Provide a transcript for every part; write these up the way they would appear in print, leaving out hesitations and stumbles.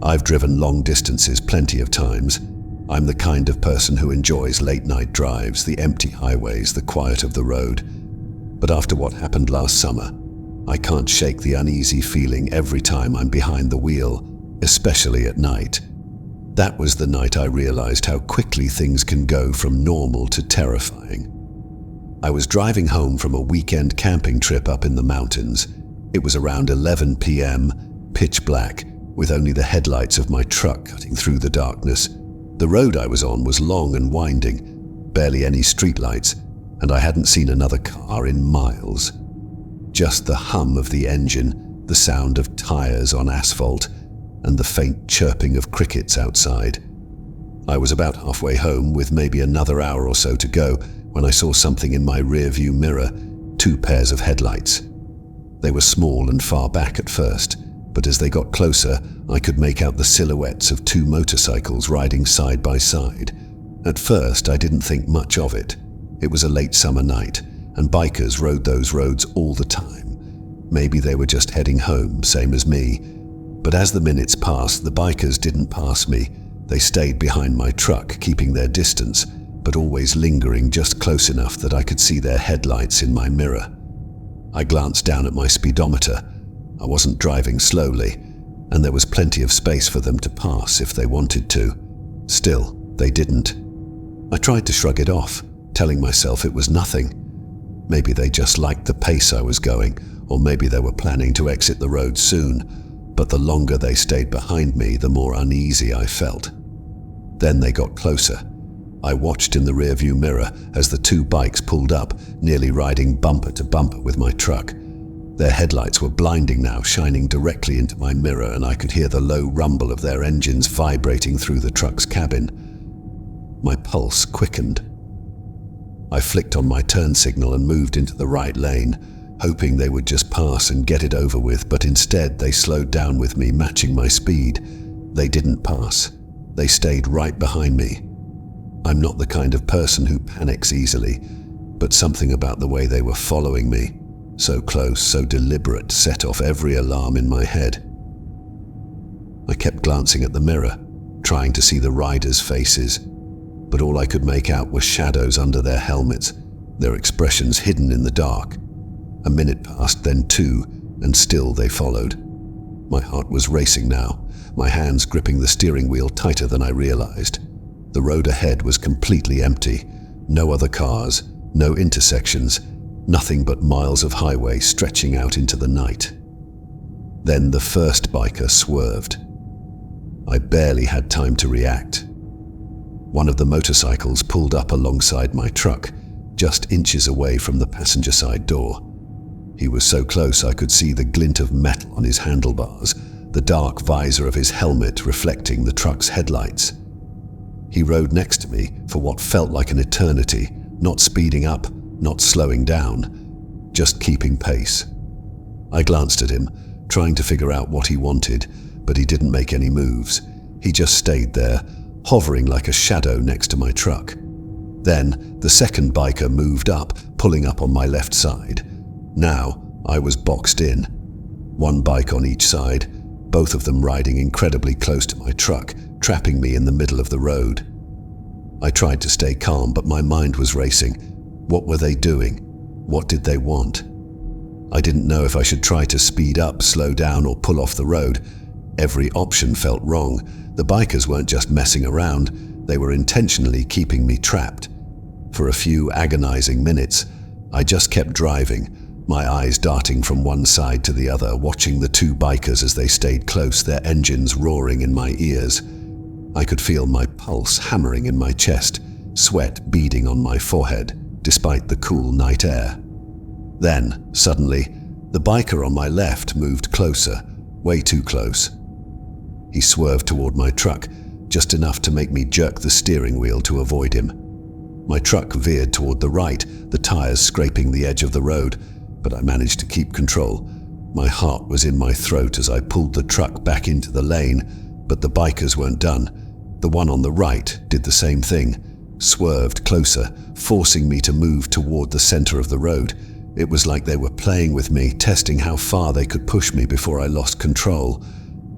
I've driven long distances plenty of times. I'm the kind of person who enjoys late-night drives, the empty highways, the quiet of the road. But after what happened last summer, I can't shake the uneasy feeling every time I'm behind the wheel, especially at night. That was the night I realized how quickly things can go from normal to terrifying. I was driving home from a weekend camping trip up in the mountains. It was around 11 p.m., pitch black, with only the headlights of my truck cutting through the darkness. The road I was on was long and winding, barely any streetlights, and I hadn't seen another car in miles. Just the hum of the engine, the sound of tires on asphalt, and the faint chirping of crickets outside. I was about halfway home with maybe another hour or so to go when I saw something in my rearview mirror, 2 pairs of headlights. They were small and far back at first, but as they got closer, I could make out the silhouettes of 2 motorcycles riding side by side. At first, I didn't think much of it. It was a late summer night, and bikers rode those roads all the time. Maybe they were just heading home, same as me. But as the minutes passed, the bikers didn't pass me. They stayed behind my truck, keeping their distance, but always lingering just close enough that I could see their headlights in my mirror. I glanced down at my speedometer. I wasn't driving slowly, and there was plenty of space for them to pass if they wanted to. Still, they didn't. I tried to shrug it off, telling myself it was nothing. Maybe they just liked the pace I was going, or maybe they were planning to exit the road soon, but the longer they stayed behind me, the more uneasy I felt. Then they got closer. I watched in the rearview mirror as the 2 bikes pulled up, nearly riding bumper to bumper with my truck. Their headlights were blinding now, shining directly into my mirror, and I could hear the low rumble of their engines vibrating through the truck's cabin. My pulse quickened. I flicked on my turn signal and moved into the right lane, hoping they would just pass and get it over with, but instead they slowed down with me, matching my speed. They didn't pass. They stayed right behind me. I'm not the kind of person who panics easily, but something about the way they were following me, so close, so deliberate, set off every alarm in my head. I kept glancing at the mirror, trying to see the riders' faces, but all I could make out were shadows under their helmets, their expressions hidden in the dark. A minute passed, then 2, and still they followed. My heart was racing now, my hands gripping the steering wheel tighter than I realized. The road ahead was completely empty. No other cars, no intersections, nothing but miles of highway stretching out into the night. Then the first biker swerved. I barely had time to react. One of the motorcycles pulled up alongside my truck, just inches away from the passenger side door. He was so close I could see the glint of metal on his handlebars, the dark visor of his helmet reflecting the truck's headlights. He rode next to me for what felt like an eternity, not speeding up, not slowing down, just keeping pace. I glanced at him, trying to figure out what he wanted, but he didn't make any moves. He just stayed there, hovering like a shadow next to my truck. Then the second biker moved up, pulling up on my left side. Now I was boxed in. 1 bike on each side, both of them riding incredibly close to my truck, trapping me in the middle of the road. I tried to stay calm, but my mind was racing. What were they doing? What did they want? I didn't know if I should try to speed up, slow down, or pull off the road. Every option felt wrong. The bikers weren't just messing around, they were intentionally keeping me trapped. For a few agonizing minutes, I just kept driving, my eyes darting from one side to the other, watching the 2 bikers as they stayed close, their engines roaring in my ears. I could feel my pulse hammering in my chest, sweat beading on my forehead, despite the cool night air. Then, suddenly, the biker on my left moved closer, way too close. He swerved toward my truck, just enough to make me jerk the steering wheel to avoid him. My truck veered toward the right, the tires scraping the edge of the road, but I managed to keep control. My heart was in my throat as I pulled the truck back into the lane, but the bikers weren't done. The one on the right did the same thing, swerved closer, forcing me to move toward the center of the road. It was like they were playing with me, testing how far they could push me before I lost control.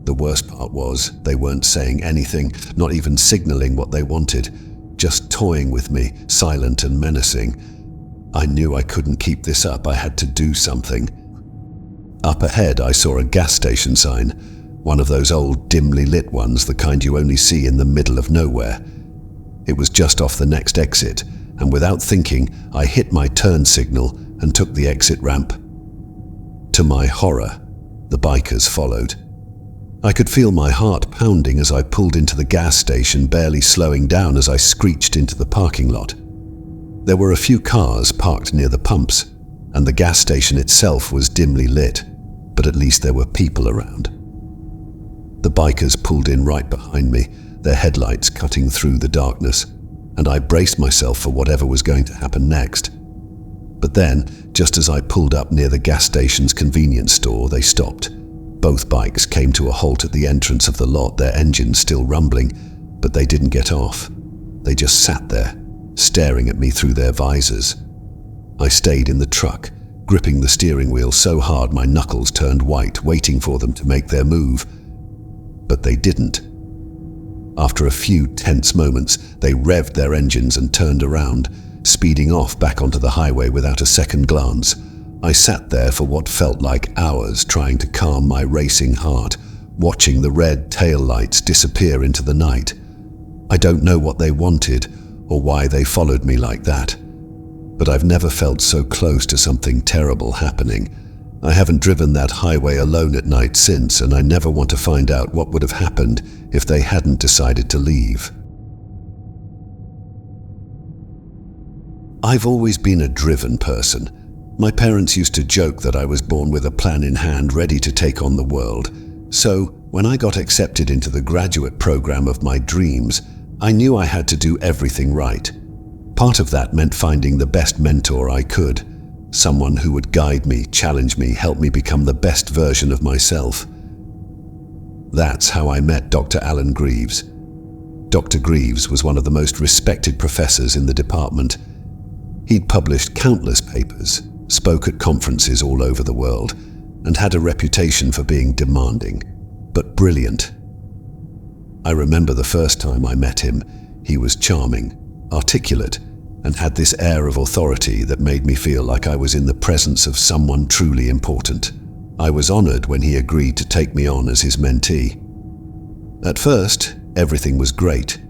The worst part was, they weren't saying anything, not even signaling what they wanted, just toying with me, silent and menacing. I knew I couldn't keep this up, I had to do something. Up ahead, I saw a gas station sign, one of those old, dimly lit ones, the kind you only see in the middle of nowhere. It was just off the next exit, and without thinking, I hit my turn signal and took the exit ramp. To my horror, the bikers followed. I could feel my heart pounding as I pulled into the gas station, barely slowing down as I screeched into the parking lot. There were a few cars parked near the pumps, and the gas station itself was dimly lit, but at least there were people around. The bikers pulled in right behind me, their headlights cutting through the darkness, and I braced myself for whatever was going to happen next. But then, just as I pulled up near the gas station's convenience store, they stopped. Both bikes came to a halt at the entrance of the lot, their engines still rumbling, but they didn't get off. They just sat there, staring at me through their visors. I stayed in the truck, gripping the steering wheel so hard my knuckles turned white, waiting for them to make their move. But they didn't. After a few tense moments, they revved their engines and turned around, speeding off back onto the highway without a second glance. I sat there for what felt like hours, trying to calm my racing heart, watching the red tail lights disappear into the night. I don't know what they wanted or why they followed me like that, but I've never felt so close to something terrible happening. I haven't driven that highway alone at night since, and I never want to find out what would have happened if they hadn't decided to leave. I've always been a driven person. My parents used to joke that I was born with a plan in hand, ready to take on the world. So, when I got accepted into the graduate program of my dreams, I knew I had to do everything right. Part of that meant finding the best mentor I could, someone who would guide me, challenge me, help me become the best version of myself. That's how I met Dr. Alan Greaves. Dr. Greaves was one of the most respected professors in the department. He'd published countless papers, spoke at conferences all over the world, and had a reputation for being demanding, but brilliant. I remember the first time I met him, he was charming, articulate, and had this air of authority that made me feel like I was in the presence of someone truly important. I was honored when he agreed to take me on as his mentee. At first, everything was great.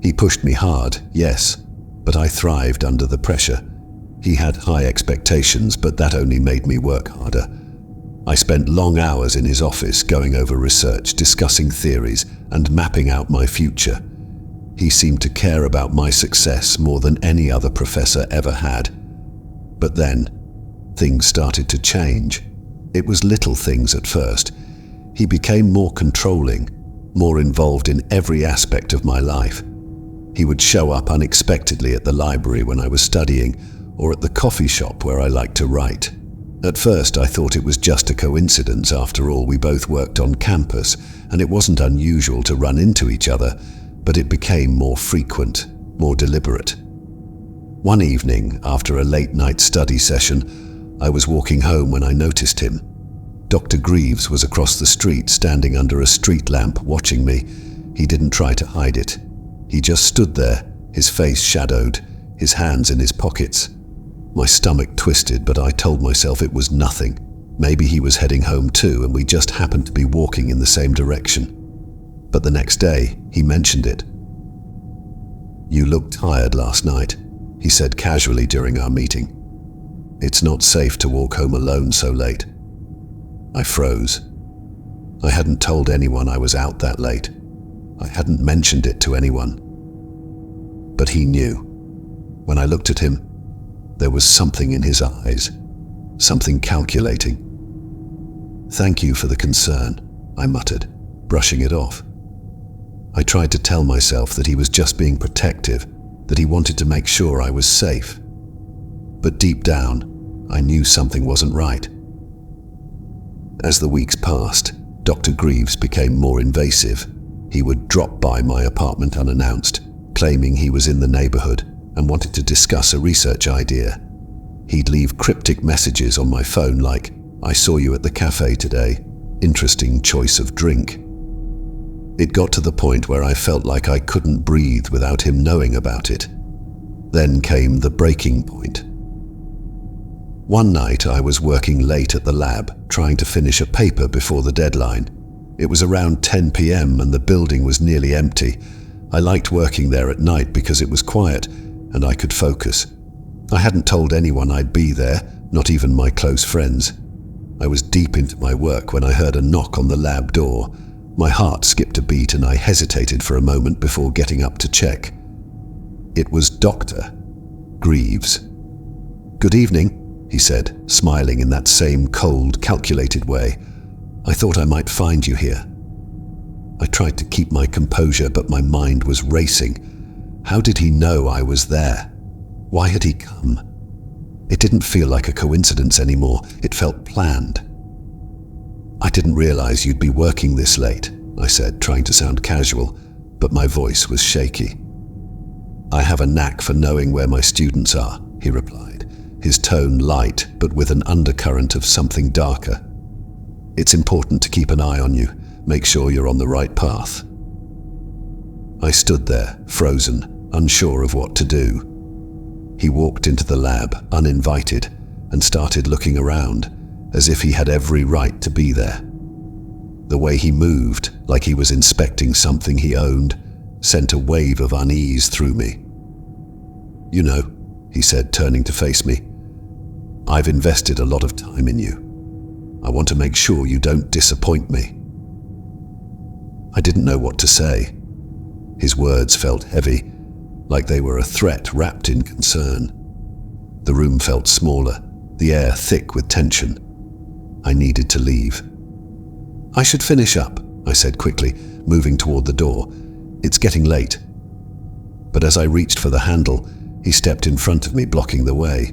He pushed me hard, yes, but I thrived under the pressure. He had high expectations, but that only made me work harder. I spent long hours in his office going over research, discussing theories, and mapping out my future. He seemed to care about my success more than any other professor ever had. But then, things started to change. It was little things at first. He became more controlling, more involved in every aspect of my life. He would show up unexpectedly at the library when I was studying, or at the coffee shop where I liked to write. At first, I thought it was just a coincidence. After all, we both worked on campus, and it wasn't unusual to run into each other, but it became more frequent, more deliberate. One evening, after a late-night study session, I was walking home when I noticed him. Dr. Greaves was across the street, standing under a street lamp, watching me. He didn't try to hide it. He just stood there, his face shadowed, his hands in his pockets. My stomach twisted, but I told myself it was nothing. Maybe he was heading home too, and we just happened to be walking in the same direction. But the next day, he mentioned it. "You looked tired last night," he said casually during our meeting. "It's not safe to walk home alone so late." I froze. I hadn't told anyone I was out that late. I hadn't mentioned it to anyone. But he knew. When I looked at him, there was something in his eyes, something calculating. "Thank you for the concern," I muttered, brushing it off. I tried to tell myself that he was just being protective, that he wanted to make sure I was safe. But deep down, I knew something wasn't right. As the weeks passed, Dr. Greaves became more invasive. He would drop by my apartment unannounced, claiming he was in the neighborhood and wanted to discuss a research idea. He'd leave cryptic messages on my phone like, "I saw you at the cafe today. Interesting choice of drink." It got to the point where I felt like I couldn't breathe without him knowing about it. Then came the breaking point. One night I was working late at the lab, trying to finish a paper before the deadline. It was around 10 p.m. and the building was nearly empty. I liked working there at night because it was quiet and I could focus. I hadn't told anyone I'd be there, not even my close friends. I was deep into my work when I heard a knock on the lab door. My heart skipped a beat and I hesitated for a moment before getting up to check. It was Dr. Greaves. "Good evening," he said, smiling in that same cold, calculated way. "I thought I might find you here." I tried to keep my composure, but my mind was racing. How did he know I was there? Why had he come? It didn't feel like a coincidence anymore. It felt planned. "I didn't realize you'd be working this late," I said, trying to sound casual, but my voice was shaky. "I have a knack for knowing where my students are," he replied, his tone light but with an undercurrent of something darker. "It's important to keep an eye on you, make sure you're on the right path." I stood there, frozen, unsure of what to do. He walked into the lab, uninvited, and started looking around, as if he had every right to be there. The way he moved, like he was inspecting something he owned, sent a wave of unease through me. "You know," he said, turning to face me, "I've invested a lot of time in you. I want to make sure you don't disappoint me." I didn't know what to say. His words felt heavy, like they were a threat wrapped in concern. The room felt smaller, the air thick with tension. I needed to leave. "I should finish up," I said quickly, moving toward the door. "It's getting late." But as I reached for the handle, he stepped in front of me, blocking the way.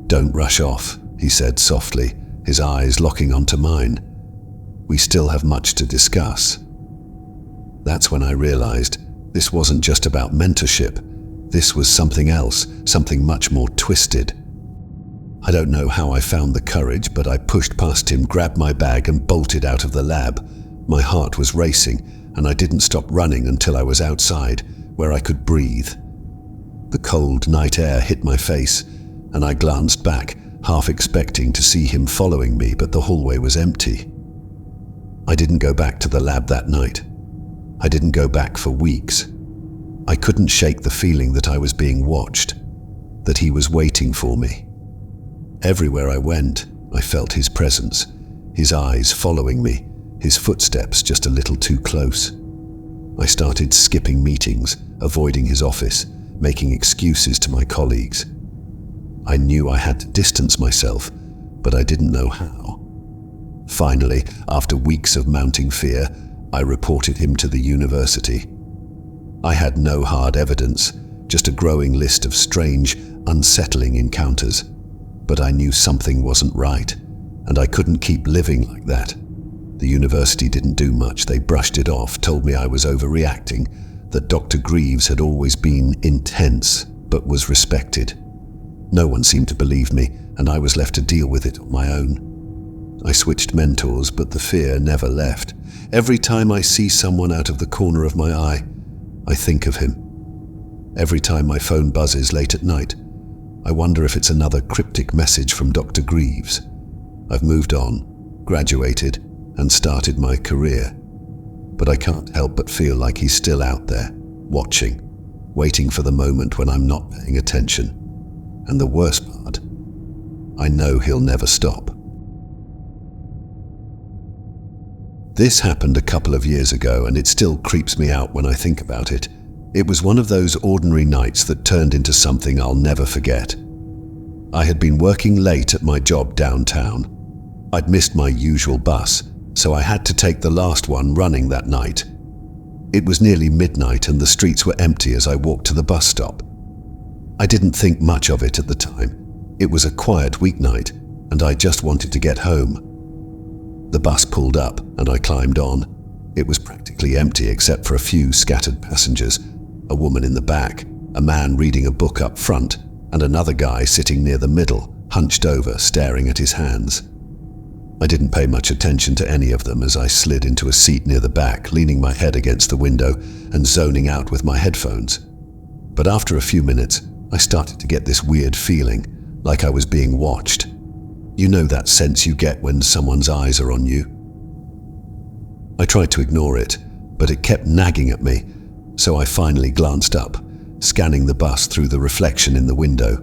"Don't rush off," he said softly, his eyes locking onto mine. "We still have much to discuss." That's when I realized this wasn't just about mentorship. This was something else, something much more twisted. I don't know how I found the courage, but I pushed past him, grabbed my bag and bolted out of the lab. My heart was racing, and I didn't stop running until I was outside, where I could breathe. The cold night air hit my face, and I glanced back, half expecting to see him following me, but the hallway was empty. I didn't go back to the lab that night. I didn't go back for weeks. I couldn't shake the feeling that I was being watched, that he was waiting for me. Everywhere I went, I felt his presence, his eyes following me, his footsteps just a little too close. I started skipping meetings, avoiding his office, making excuses to my colleagues. I knew I had to distance myself, but I didn't know how. Finally, after weeks of mounting fear, I reported him to the university. I had no hard evidence, just a growing list of strange, unsettling encounters. But I knew something wasn't right, and I couldn't keep living like that. The university didn't do much. They brushed it off, told me I was overreacting, that Dr. Greaves had always been intense, but was respected. No one seemed to believe me, and I was left to deal with it on my own. I switched mentors, but the fear never left. Every time I see someone out of the corner of my eye, I think of him. Every time my phone buzzes late at night, I wonder if it's another cryptic message from Dr. Greaves. I've moved on, graduated, and started my career. But I can't help but feel like he's still out there, watching, waiting for the moment when I'm not paying attention. And the worst part, I know he'll never stop. This happened a couple of years ago, and it still creeps me out when I think about it. It was one of those ordinary nights that turned into something I'll never forget. I had been working late at my job downtown. I'd missed my usual bus, so I had to take the last one running that night. It was nearly midnight and the streets were empty as I walked to the bus stop. I didn't think much of it at the time. It was a quiet weeknight, and I just wanted to get home. The bus pulled up and I climbed on. It was practically empty except for a few scattered passengers, a woman in the back, a man reading a book up front, and another guy sitting near the middle, hunched over, staring at his hands. I didn't pay much attention to any of them as I slid into a seat near the back, leaning my head against the window and zoning out with my headphones. But after a few minutes, I started to get this weird feeling, like I was being watched. You know that sense you get when someone's eyes are on you? I tried to ignore it, but it kept nagging at me, so I finally glanced up, scanning the bus through the reflection in the window.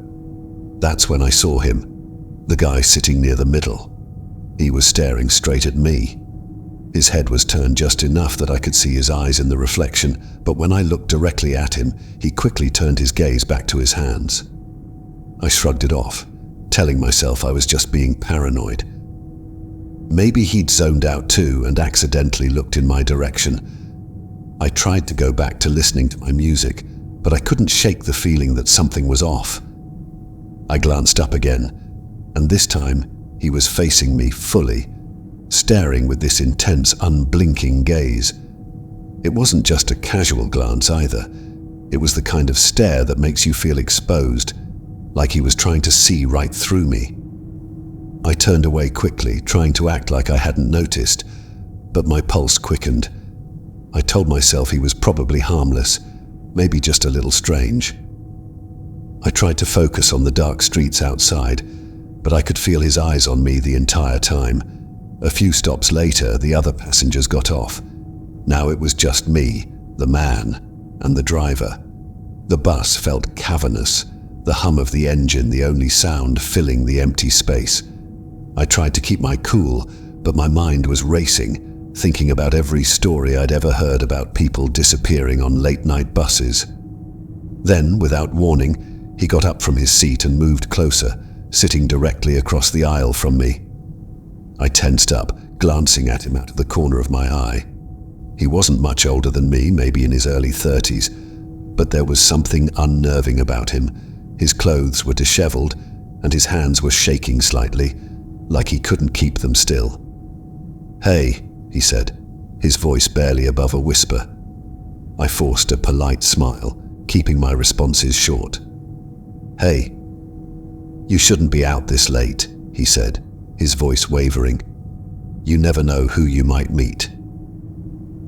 That's when I saw him, the guy sitting near the middle. He was staring straight at me. His head was turned just enough that I could see his eyes in the reflection, but when I looked directly at him, he quickly turned his gaze back to his hands. I shrugged it off, telling myself I was just being paranoid. Maybe he'd zoned out too and accidentally looked in my direction. I tried to go back to listening to my music, but I couldn't shake the feeling that something was off. I glanced up again, and this time he was facing me fully, staring with this intense, unblinking gaze. It wasn't just a casual glance either. It was the kind of stare that makes you feel exposed, like he was trying to see right through me. I turned away quickly, trying to act like I hadn't noticed, but my pulse quickened. I told myself he was probably harmless, maybe just a little strange. I tried to focus on the dark streets outside, but I could feel his eyes on me the entire time. A few stops later, the other passengers got off. Now it was just me, the man, and the driver. The bus felt cavernous, the hum of the engine the only sound filling the empty space. I tried to keep my cool, but my mind was racing, thinking about every story I'd ever heard about people disappearing on late-night buses. Then, without warning, he got up from his seat and moved closer, sitting directly across the aisle from me. I tensed up, glancing at him out of the corner of my eye. He wasn't much older than me, maybe in his early 30s, but there was something unnerving about him. His clothes were disheveled, and his hands were shaking slightly, like he couldn't keep them still. "Hey," he said, his voice barely above a whisper. I forced a polite smile, keeping my responses short. "Hey, you shouldn't be out this late," he said, his voice wavering. "You never know who you might meet."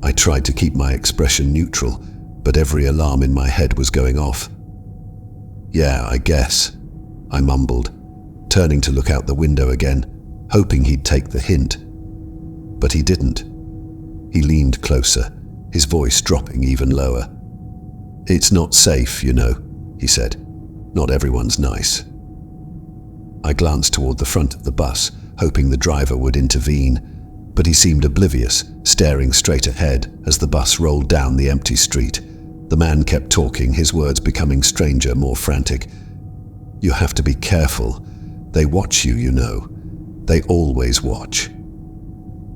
I tried to keep my expression neutral, but every alarm in my head was going off. "Yeah, I guess," I mumbled, turning to look out the window again, hoping he'd take the hint. But he didn't. He leaned closer, his voice dropping even lower. "It's not safe, you know," he said. "Not everyone's nice." I glanced toward the front of the bus, hoping the driver would intervene, but he seemed oblivious, staring straight ahead as the bus rolled down the empty street. The man kept talking, his words becoming stranger, more frantic. "You have to be careful. They watch you, you know. They always watch."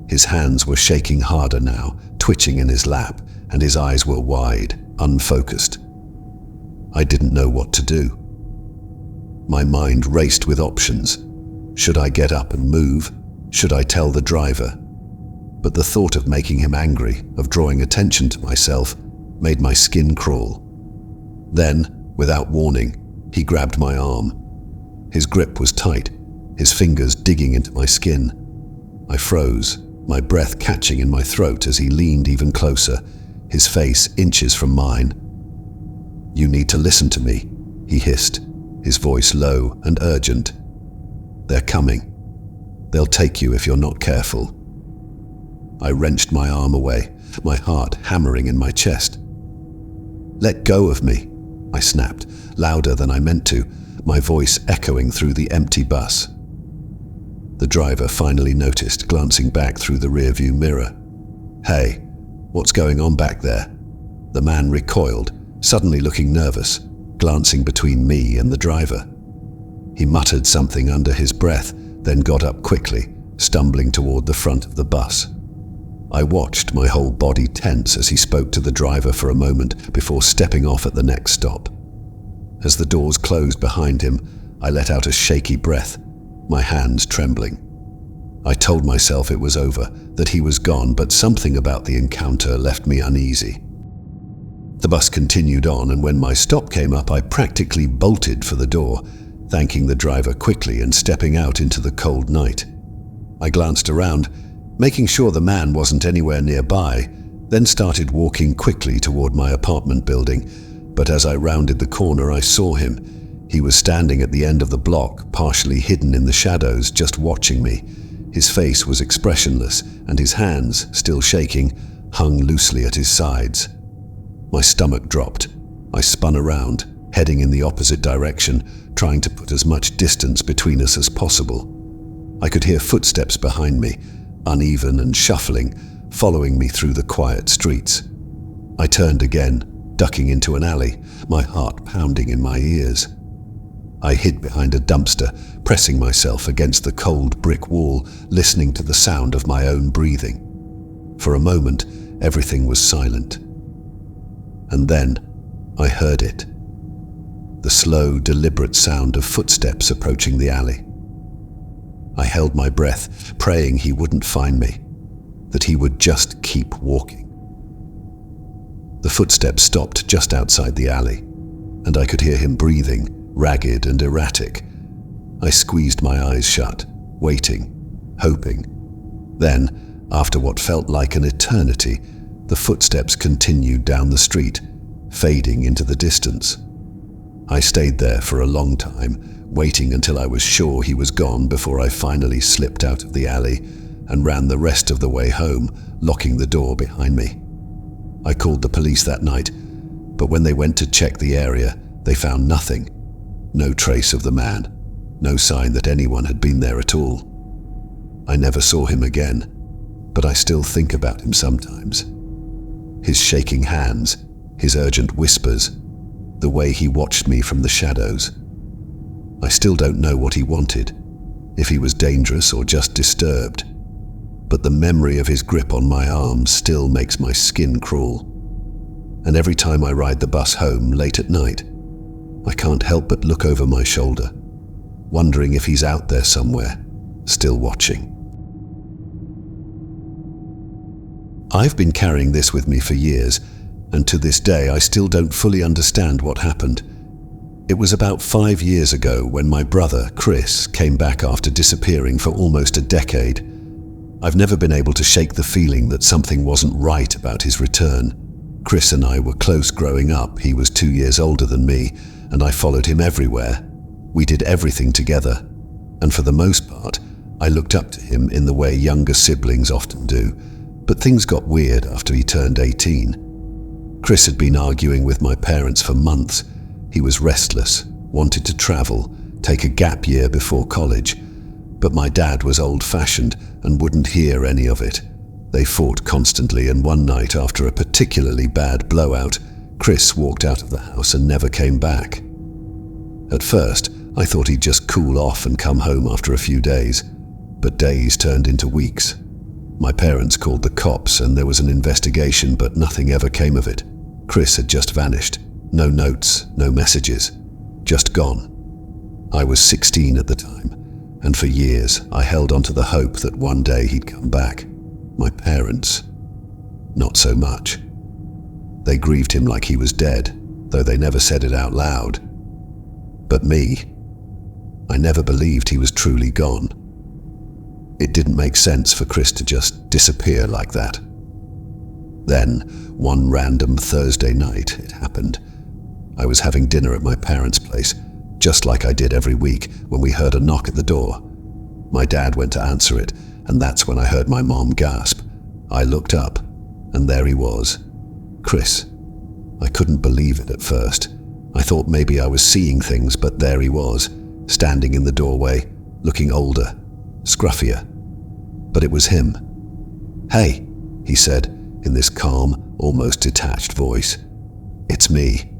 His hands were shaking harder now, twitching in his lap, and his eyes were wide, unfocused. I didn't know what to do. My mind raced with options. Should I get up and move? Should I tell the driver? But the thought of making him angry, of drawing attention to myself, made my skin crawl. Then, without warning, he grabbed my arm. His grip was tight, his fingers digging into my skin. I froze, my breath catching in my throat as he leaned even closer, his face inches from mine. "You need to listen to me," he hissed, his voice low and urgent. "They're coming. They'll take you if you're not careful." I wrenched my arm away, my heart hammering in my chest. "Let go of me," I snapped, louder than I meant to, my voice echoing through the empty bus. The driver finally noticed, glancing back through the rearview mirror. "Hey, what's going on back there?" The man recoiled, suddenly looking nervous, glancing between me and the driver. He muttered something under his breath, then got up quickly, stumbling toward the front of the bus. I watched, my whole body tense as he spoke to the driver for a moment before stepping off at the next stop. As the doors closed behind him, I let out a shaky breath, my hands trembling. I told myself it was over, that he was gone, but something about the encounter left me uneasy. The bus continued on, and when my stop came up, I practically bolted for the door, thanking the driver quickly and stepping out into the cold night. I glanced around, making sure the man wasn't anywhere nearby, then started walking quickly toward my apartment building. But as I rounded the corner, I saw him. He was standing at the end of the block, partially hidden in the shadows, just watching me. His face was expressionless, and his hands, still shaking, hung loosely at his sides. My stomach dropped. I spun around, heading in the opposite direction, trying to put as much distance between us as possible. I could hear footsteps behind me, uneven and shuffling, following me through the quiet streets. I turned again, ducking into an alley, my heart pounding in my ears. I hid behind a dumpster, pressing myself against the cold brick wall, listening to the sound of my own breathing. For a moment, everything was silent. And then, I heard it. The slow, deliberate sound of footsteps approaching the alley. I held my breath, praying he wouldn't find me, that he would just keep walking. The footsteps stopped just outside the alley, and I could hear him breathing, ragged and erratic. I squeezed my eyes shut, waiting, hoping. Then, after what felt like an eternity, the footsteps continued down the street, fading into the distance. I stayed there for a long time, waiting until I was sure he was gone before I finally slipped out of the alley and ran the rest of the way home, locking the door behind me. I called the police that night, but when they went to check the area, they found nothing. No trace of the man, no sign that anyone had been there at all. I never saw him again, but I still think about him sometimes. His shaking hands, his urgent whispers, the way he watched me from the shadows. I still don't know what he wanted, if he was dangerous or just disturbed, but the memory of his grip on my arm still makes my skin crawl. And every time I ride the bus home late at night, I can't help but look over my shoulder, wondering if he's out there somewhere, still watching. I've been carrying this with me for years, and to this day I still don't fully understand what happened. It was about 5 years ago when my brother, Chris, came back after disappearing for almost a decade. I've never been able to shake the feeling that something wasn't right about his return. Chris and I were close growing up. He was 2 years older than me, and I followed him everywhere. We did everything together, and for the most part, I looked up to him in the way younger siblings often do, but things got weird after he turned 18. Chris had been arguing with my parents for months. He was restless, wanted to travel, take a gap year before college, but my dad was old-fashioned and wouldn't hear any of it. They fought constantly, and one night, after a particularly bad blowout, Chris walked out of the house and never came back. At first, I thought he'd just cool off and come home after a few days, but days turned into weeks. My parents called the cops and there was an investigation, but nothing ever came of it. Chris had just vanished. No notes, no messages, just gone. I was 16 at the time, and for years I held on to the hope that one day he'd come back. My parents, not so much. They grieved him like he was dead, though they never said it out loud. But me, I never believed he was truly gone. It didn't make sense for Chris to just disappear like that. Then, one random Thursday night, it happened. I was having dinner at my parents' place, just like I did every week, when we heard a knock at the door. My dad went to answer it, and that's when I heard my mom gasp. I looked up, and there he was. Chris. I couldn't believe it at first. I thought maybe I was seeing things, but there he was, standing in the doorway, looking older, scruffier. But it was him. "Hey," he said, in this calm, almost detached voice. "It's me."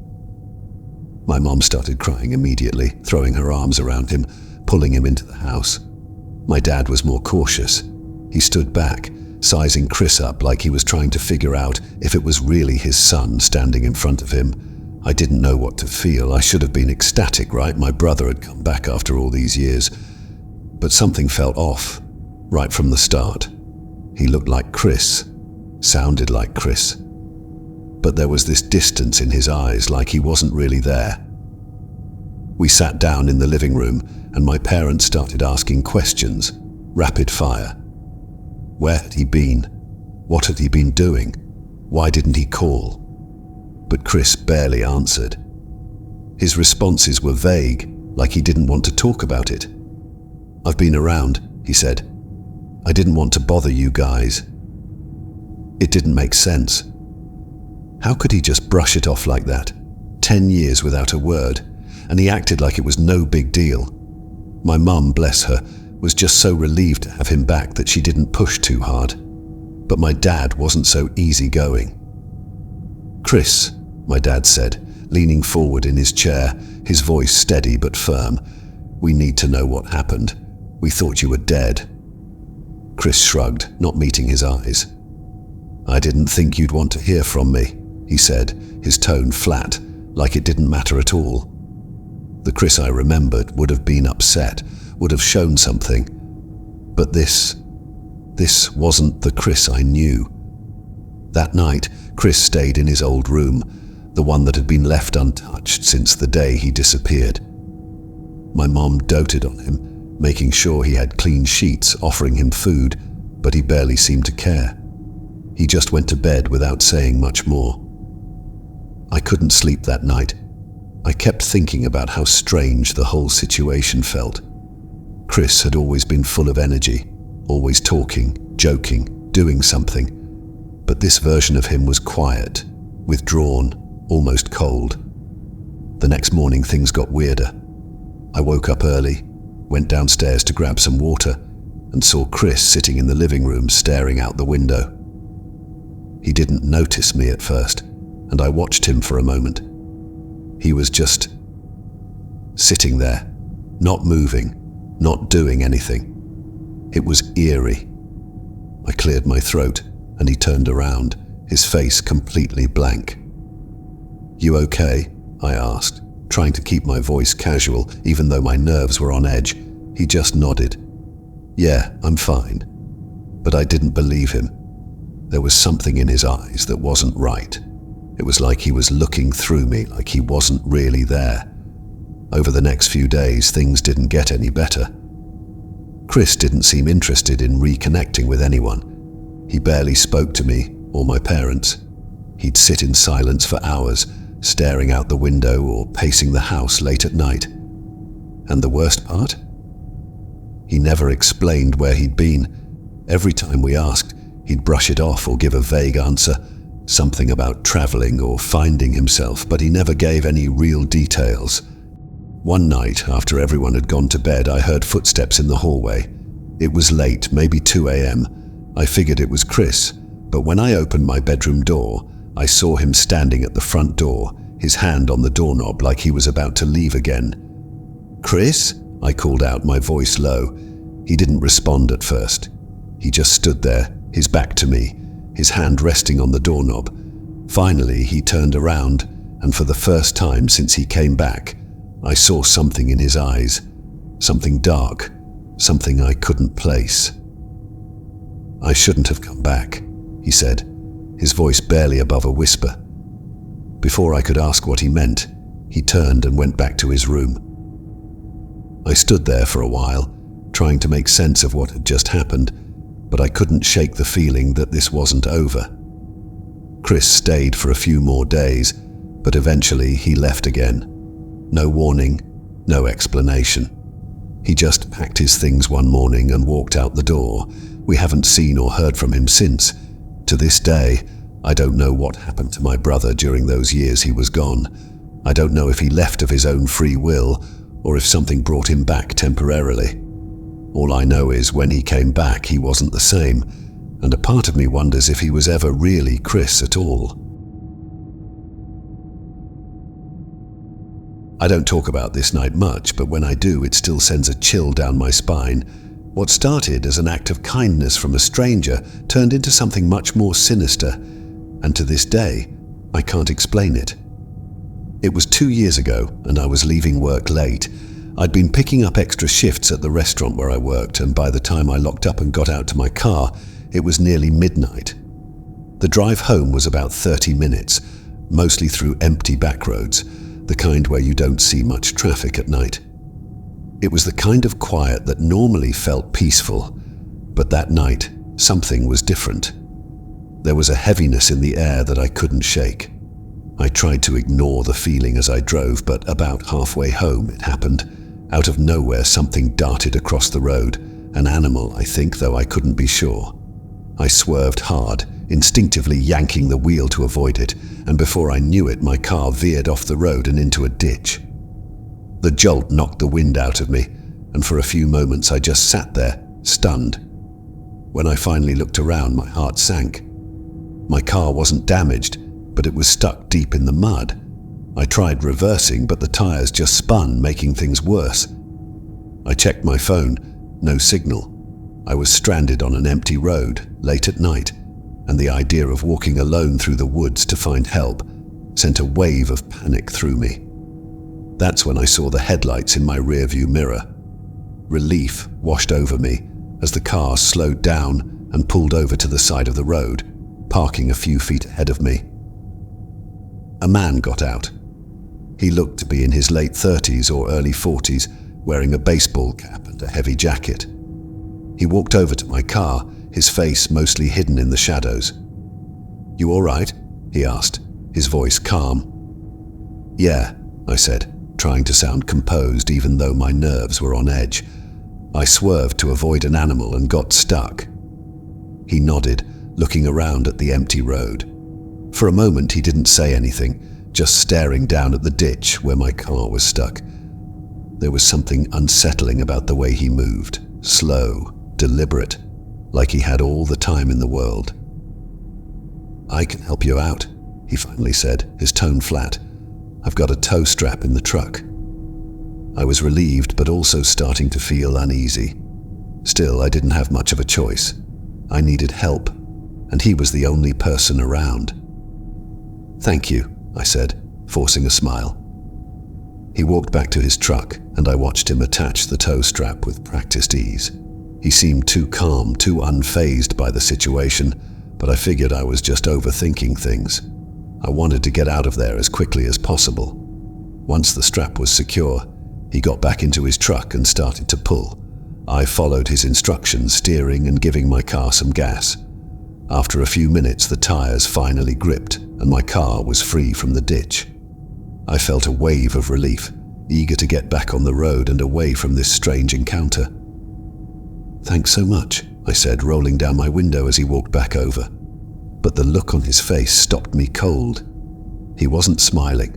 My mom started crying immediately, throwing her arms around him, pulling him into the house. My dad was more cautious. He stood back, sizing Chris up like he was trying to figure out if it was really his son standing in front of him. I didn't know what to feel. I should have been ecstatic, right? My brother had come back after all these years. But something felt off, right from the start. He looked like Chris, sounded like Chris. But there was this distance in his eyes, like he wasn't really there. We sat down in the living room, and my parents started asking questions, rapid fire. Where had he been? What had he been doing? Why didn't he call? But Chris barely answered. His responses were vague, like he didn't want to talk about it. "I've been around," he said. "I didn't want to bother you guys." It didn't make sense. How could he just brush it off like that? 10 years without a word, and he acted like it was no big deal. My mum, bless her, was just so relieved to have him back that she didn't push too hard. But my dad wasn't so easygoing. "Chris," my dad said, leaning forward in his chair, his voice steady but firm, "we need to know what happened. We thought you were dead." Chris shrugged, not meeting his eyes. "I didn't think you'd want to hear from me," he said, his tone flat, like it didn't matter at all. The Chris I remembered would have been upset, would have shown something. But this wasn't the Chris I knew. That night, Chris stayed in his old room, the one that had been left untouched since the day he disappeared. My mom doted on him, making sure he had clean sheets, offering him food, but he barely seemed to care. He just went to bed without saying much more. I couldn't sleep that night. I kept thinking about how strange the whole situation felt. Chris had always been full of energy, always talking, joking, doing something. But this version of him was quiet, withdrawn, almost cold. The next morning things got weirder. I woke up early, went downstairs to grab some water, and saw Chris sitting in the living room staring out the window. He didn't notice me at first, and I watched him for a moment. He was just sitting there, not moving, not doing anything. It was eerie. I cleared my throat, and he turned around, his face completely blank. "You okay?" I asked, trying to keep my voice casual, even though my nerves were on edge. He just nodded. "Yeah, I'm fine." But I didn't believe him. There was something in his eyes that wasn't right. It was like he was looking through me, like he wasn't really there. Over the next few days, things didn't get any better. Chris didn't seem interested in reconnecting with anyone. He barely spoke to me or my parents. He'd sit in silence for hours, staring out the window or pacing the house late at night. And the worst part? He never explained where he'd been. Every time we asked, he'd brush it off or give a vague answer, something about traveling or finding himself, but he never gave any real details. One night, after everyone had gone to bed, I heard footsteps in the hallway. It was late, maybe 2 a.m. I figured it was Chris, but when I opened my bedroom door, I saw him standing at the front door, his hand on the doorknob like he was about to leave again. "Chris?" I called out, my voice low. He didn't respond at first. He just stood there, his back to me, his hand resting on the doorknob. Finally, he turned around, and for the first time since he came back, I saw something in his eyes, something dark, something I couldn't place. "I shouldn't have come back," he said, his voice barely above a whisper. Before I could ask what he meant, he turned and went back to his room. I stood there for a while, trying to make sense of what had just happened, but I couldn't shake the feeling that this wasn't over. Chris stayed for a few more days, but eventually he left again. No warning, no explanation. He just packed his things one morning and walked out the door. We haven't seen or heard from him since. To this day, I don't know what happened to my brother during those years he was gone. I don't know if he left of his own free will or if something brought him back temporarily. All I know is when he came back, he wasn't the same, and a part of me wonders if he was ever really Chris at all. I don't talk about this night much, but when I do, it still sends a chill down my spine. What started as an act of kindness from a stranger turned into something much more sinister, and to this day, I can't explain it. It was 2 years ago, and I was leaving work late. I'd been picking up extra shifts at the restaurant where I worked, and by the time I locked up and got out to my car, it was nearly midnight. The drive home was about 30 minutes, mostly through empty back roads, the kind where you don't see much traffic at night. It was the kind of quiet that normally felt peaceful, But that night, something was different. There was a heaviness in the air that I couldn't shake. I tried to ignore the feeling as I drove, but about halfway home it happened. Out of nowhere, something darted across the road. An animal, I think, though I couldn't be sure. I swerved hard, instinctively yanking the wheel to avoid it, and before I knew it, my car veered off the road and into a ditch. The jolt knocked the wind out of me, and for a few moments I just sat there, stunned. When I finally looked around, my heart sank. My car wasn't damaged, but it was stuck deep in the mud. I tried reversing, but the tires just spun, making things worse. I checked my phone. No signal. I was stranded on an empty road, late at night, and the idea of walking alone through the woods to find help sent a wave of panic through me. That's when I saw the headlights in my rearview mirror. Relief washed over me as the car slowed down and pulled over to the side of the road, parking a few feet ahead of me. A man got out. He looked to be in his late 30s or early 40s, wearing a baseball cap and a heavy jacket. He walked over to my car, his face mostly hidden in the shadows. "You all right?" he asked, his voice calm. "Yeah," I said, trying to sound composed even though my nerves were on edge. "I swerved to avoid an animal and got stuck." He nodded, looking around at the empty road. For a moment he didn't say anything, just staring down at the ditch where my car was stuck. There was something unsettling about the way he moved, slow, deliberate, like he had all the time in the world. "I can help you out," he finally said, his tone flat. "I've got a tow strap in the truck." I was relieved, but also starting to feel uneasy. Still, I didn't have much of a choice. I needed help, and he was the only person around. "Thank you," I said, forcing a smile. He walked back to his truck, and I watched him attach the tow strap with practiced ease. He seemed too calm, too unfazed by the situation, but I figured I was just overthinking things. I wanted to get out of there as quickly as possible. Once the strap was secure, he got back into his truck and started to pull. I followed his instructions, steering and giving my car some gas. After a few minutes, the tires finally gripped, and my car was free from the ditch. I felt a wave of relief, eager to get back on the road and away from this strange encounter. "Thanks so much," I said, rolling down my window as he walked back over. But the look on his face stopped me cold. He wasn't smiling.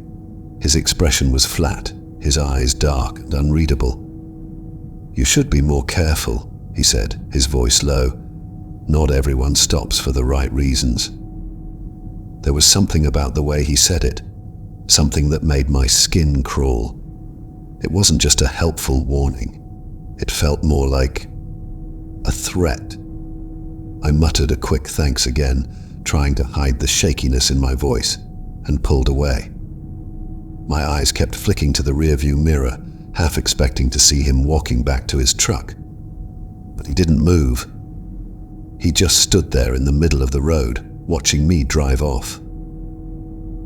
His expression was flat, his eyes dark and unreadable. "You should be more careful," he said, his voice low. "Not everyone stops for the right reasons." There was something about the way he said it, something that made my skin crawl. It wasn't just a helpful warning. It felt more like a threat. I muttered a quick thanks again, trying to hide the shakiness in my voice, and pulled away. My eyes kept flicking to the rearview mirror, half expecting to see him walking back to his truck. But he didn't move. He just stood there in the middle of the road, watching me drive off.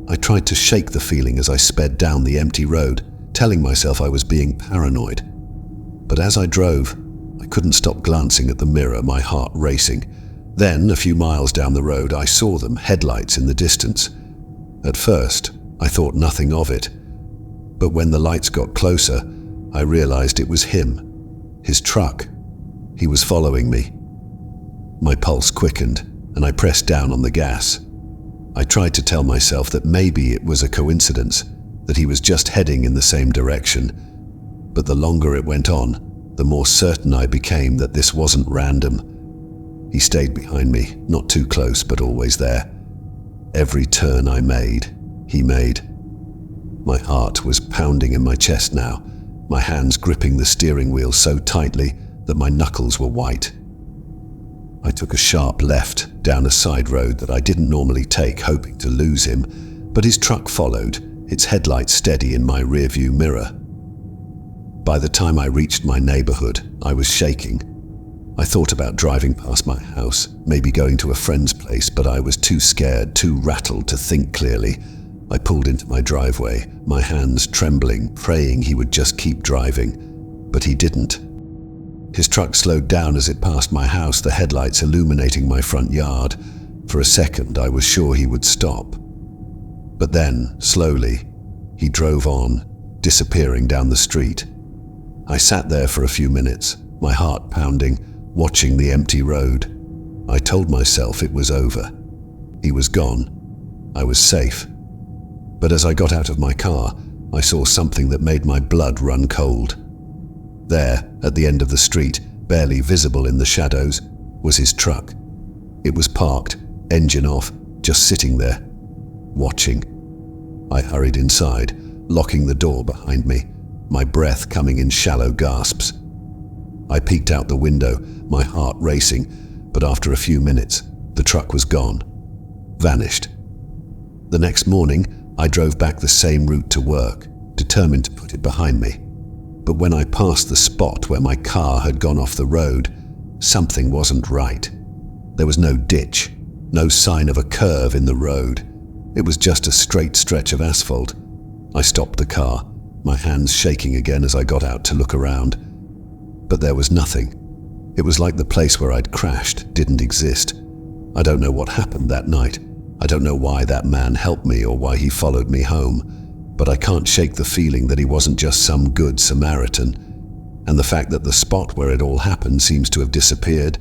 I tried to shake the feeling as I sped down the empty road, telling myself I was being paranoid. But as I drove, I couldn't stop glancing at the mirror, my heart racing. Then, a few miles down the road, I saw them, headlights in the distance. At first, I thought nothing of it. But when the lights got closer, I realized it was him. His truck. He was following me. My pulse quickened, and I pressed down on the gas. I tried to tell myself that maybe it was a coincidence, that he was just heading in the same direction. But the longer it went on, the more certain I became that this wasn't random. He stayed behind me, not too close, but always there. Every turn I made, he made. My heart was pounding in my chest now, my hands gripping the steering wheel so tightly that my knuckles were white. I took a sharp left down a side road that I didn't normally take, hoping to lose him, but his truck followed, its headlights steady in my rearview mirror. By the time I reached my neighborhood, I was shaking. I thought about driving past my house, maybe going to a friend's place, but I was too scared, too rattled to think clearly. I pulled into my driveway, my hands trembling, praying he would just keep driving. But he didn't. His truck slowed down as it passed my house, the headlights illuminating my front yard. For a second, I was sure he would stop. But then, slowly, he drove on, disappearing down the street. I sat there for a few minutes, my heart pounding, watching the empty road. I told myself it was over. He was gone. I was safe. But as I got out of my car, I saw something that made my blood run cold. There, at the end of the street, barely visible in the shadows, was his truck. It was parked, engine off, just sitting there, watching. I hurried inside, locking the door behind me, my breath coming in shallow gasps. I peeked out the window, my heart racing, but after a few minutes, the truck was gone, vanished. The next morning, I drove back the same route to work, determined to put it behind me. But when I passed the spot where my car had gone off the road, something wasn't right. There was no ditch, no sign of a curve in the road. It was just a straight stretch of asphalt. I stopped the car, my hands shaking again as I got out to look around. But there was nothing. It was like the place where I'd crashed didn't exist. I don't know what happened that night. I don't know why that man helped me or why he followed me home. But I can't shake the feeling that he wasn't just some good Samaritan. And the fact that the spot where it all happened seems to have disappeared.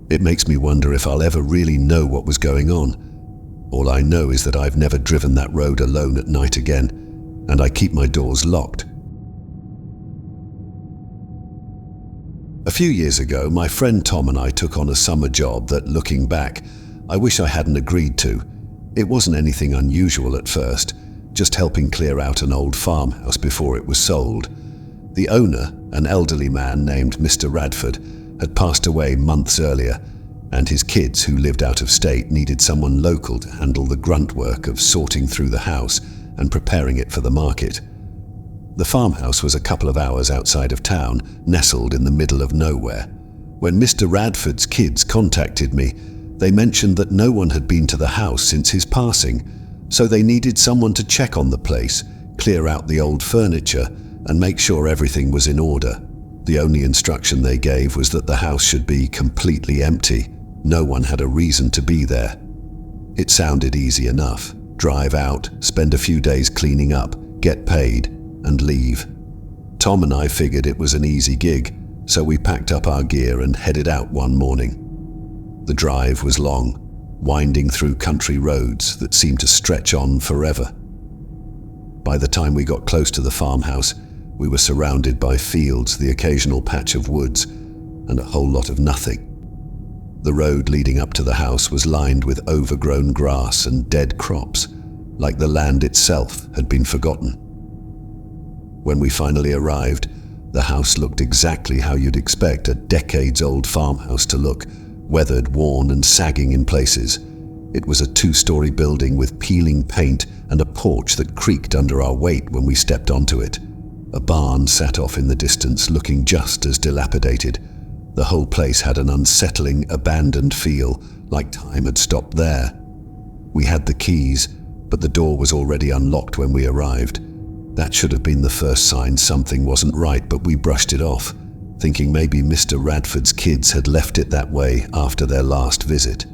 It makes me wonder if I'll ever really know what was going on. All I know is that I've never driven that road alone at night again, and I keep my doors locked. A few years ago, my friend Tom and I took on a summer job that, looking back, I wish I hadn't agreed to. It wasn't anything unusual at first, just helping clear out an old farmhouse before it was sold. The owner, an elderly man named Mr. Radford, had passed away months earlier, and his kids, who lived out of state, needed someone local to handle the grunt work of sorting through the house and preparing it for the market. The farmhouse was a couple of hours outside of town, nestled in the middle of nowhere. When Mr. Radford's kids contacted me, they mentioned that no one had been to the house since his passing, so they needed someone to check on the place, clear out the old furniture, and make sure everything was in order. The only instruction they gave was that the house should be completely empty. No one had a reason to be there. It sounded easy enough. Drive out, spend a few days cleaning up, get paid, and leave. Tom and I figured it was an easy gig, so we packed up our gear and headed out one morning. The drive was long, winding through country roads that seemed to stretch on forever. By the time we got close to the farmhouse, we were surrounded by fields, the occasional patch of woods, and a whole lot of nothing. The road leading up to the house was lined with overgrown grass and dead crops, like the land itself had been forgotten. When we finally arrived, the house looked exactly how you'd expect a decades-old farmhouse to look, weathered, worn, and sagging in places. It was a 2-story building with peeling paint and a porch that creaked under our weight when we stepped onto it. A barn sat off in the distance, looking just as dilapidated. The whole place had an unsettling, abandoned feel, like time had stopped there. We had the keys, but the door was already unlocked when we arrived. That should have been the first sign something wasn't right, but we brushed it off, thinking maybe Mr. Radford's kids had left it that way after their last visit.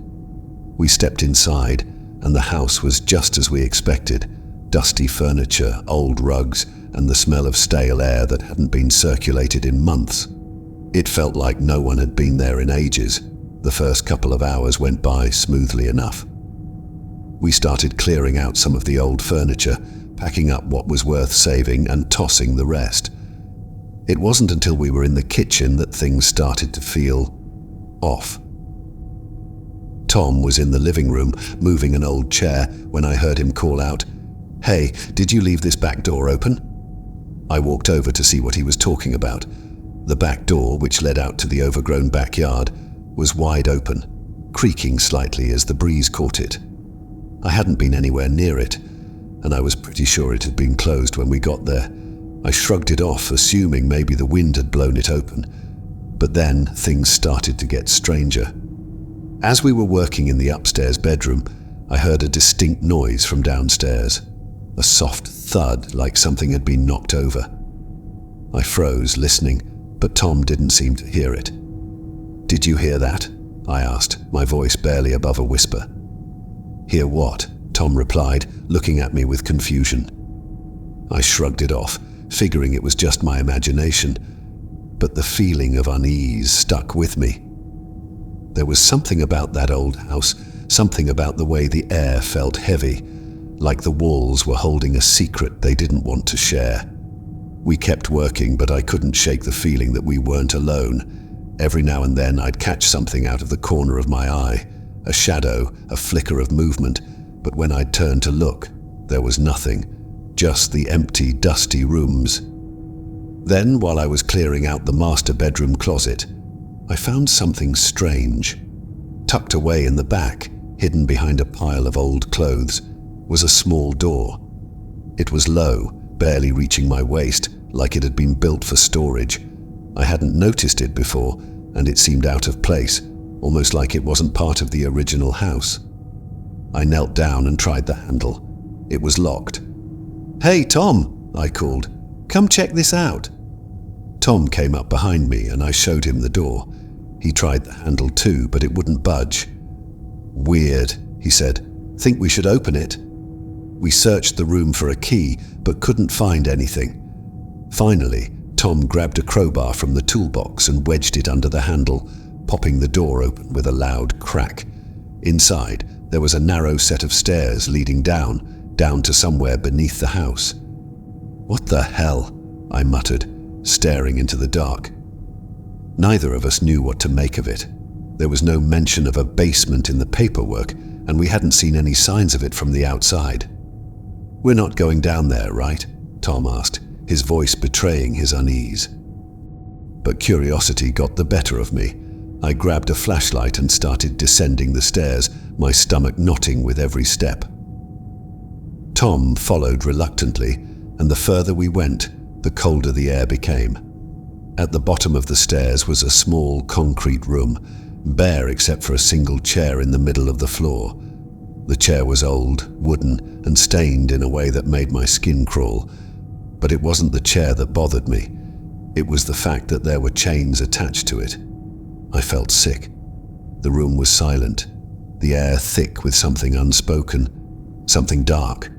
We stepped inside, and the house was just as we expected. Dusty furniture, old rugs, and the smell of stale air that hadn't been circulated in months. It felt like no one had been there in ages. The first couple of hours went by smoothly enough. We started clearing out some of the old furniture, packing up what was worth saving and tossing the rest. It wasn't until we were in the kitchen that things started to feel off. Tom was in the living room, moving an old chair, when I heard him call out, "Hey, did you leave this back door open?" I walked over to see what he was talking about. The back door, which led out to the overgrown backyard, was wide open, creaking slightly as the breeze caught it. I hadn't been anywhere near it, and I was pretty sure it had been closed when we got there. I shrugged it off, assuming maybe the wind had blown it open. But then things started to get stranger. As we were working in the upstairs bedroom, I heard a distinct noise from downstairs. A soft thud, like something had been knocked over. I froze, listening, but Tom didn't seem to hear it. "Did you hear that?" I asked, my voice barely above a whisper. "Hear what?" Tom replied, looking at me with confusion. I shrugged it off, figuring it was just my imagination, but the feeling of unease stuck with me. There was something about that old house, something about the way the air felt heavy, like the walls were holding a secret they didn't want to share. We kept working, but I couldn't shake the feeling that we weren't alone. Every now and then I'd catch something out of the corner of my eye, a shadow, a flicker of movement, but when I'd turn to look, there was nothing, just the empty, dusty rooms. Then, while I was clearing out the master bedroom closet, I found something strange. Tucked away in the back, hidden behind a pile of old clothes, was a small door. It was low, barely reaching my waist, like it had been built for storage. I hadn't noticed it before, and it seemed out of place, almost like it wasn't part of the original house. I knelt down and tried the handle. It was locked. "Hey, Tom," I called. "Come check this out." Tom came up behind me and I showed him the door. He tried the handle too, but it wouldn't budge. "Weird," he said. "Think we should open it?" We searched the room for a key, but couldn't find anything. Finally, Tom grabbed a crowbar from the toolbox and wedged it under the handle, popping the door open with a loud crack. Inside, there was a narrow set of stairs leading down to somewhere beneath the house. "What the hell?" I muttered, staring into the dark. Neither of us knew what to make of it. There was no mention of a basement in the paperwork, and we hadn't seen any signs of it from the outside. "We're not going down there, right?" Tom asked, his voice betraying his unease. But curiosity got the better of me. I grabbed a flashlight and started descending the stairs, my stomach knotting with every step. Tom followed reluctantly, and the further we went, the colder the air became. At the bottom of the stairs was a small concrete room, bare except for a single chair in the middle of the floor. The chair was old, wooden, and stained in a way that made my skin crawl. But it wasn't the chair that bothered me. It was the fact that there were chains attached to it. I felt sick. The room was silent, the air thick with something unspoken, something dark.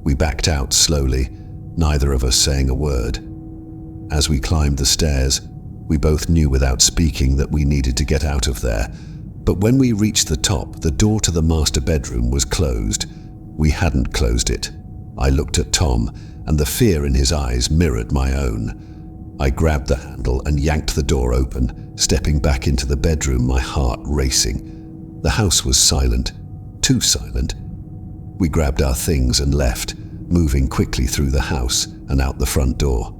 We backed out slowly, neither of us saying a word. As we climbed the stairs, we both knew without speaking that we needed to get out of there. But when we reached the top, the door to the master bedroom was closed. We hadn't closed it. I looked at Tom, and the fear in his eyes mirrored my own. I grabbed the handle and yanked the door open, stepping back into the bedroom, my heart racing. The house was silent, too silent. We grabbed our things and left, moving quickly through the house and out the front door.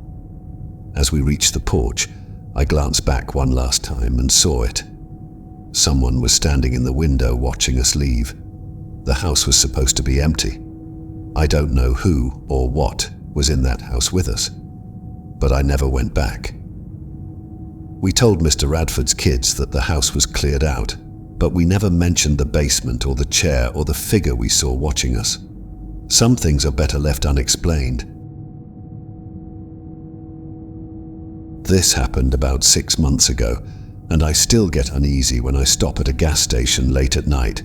As we reached the porch, I glanced back one last time and saw it. Someone was standing in the window watching us leave. The house was supposed to be empty. I don't know who or what was in that house with us, but I never went back. We told Mr. Radford's kids that the house was cleared out, but we never mentioned the basement or the chair or the figure we saw watching us. Some things are better left unexplained. This happened about 6 months ago, and I still get uneasy when I stop at a gas station late at night.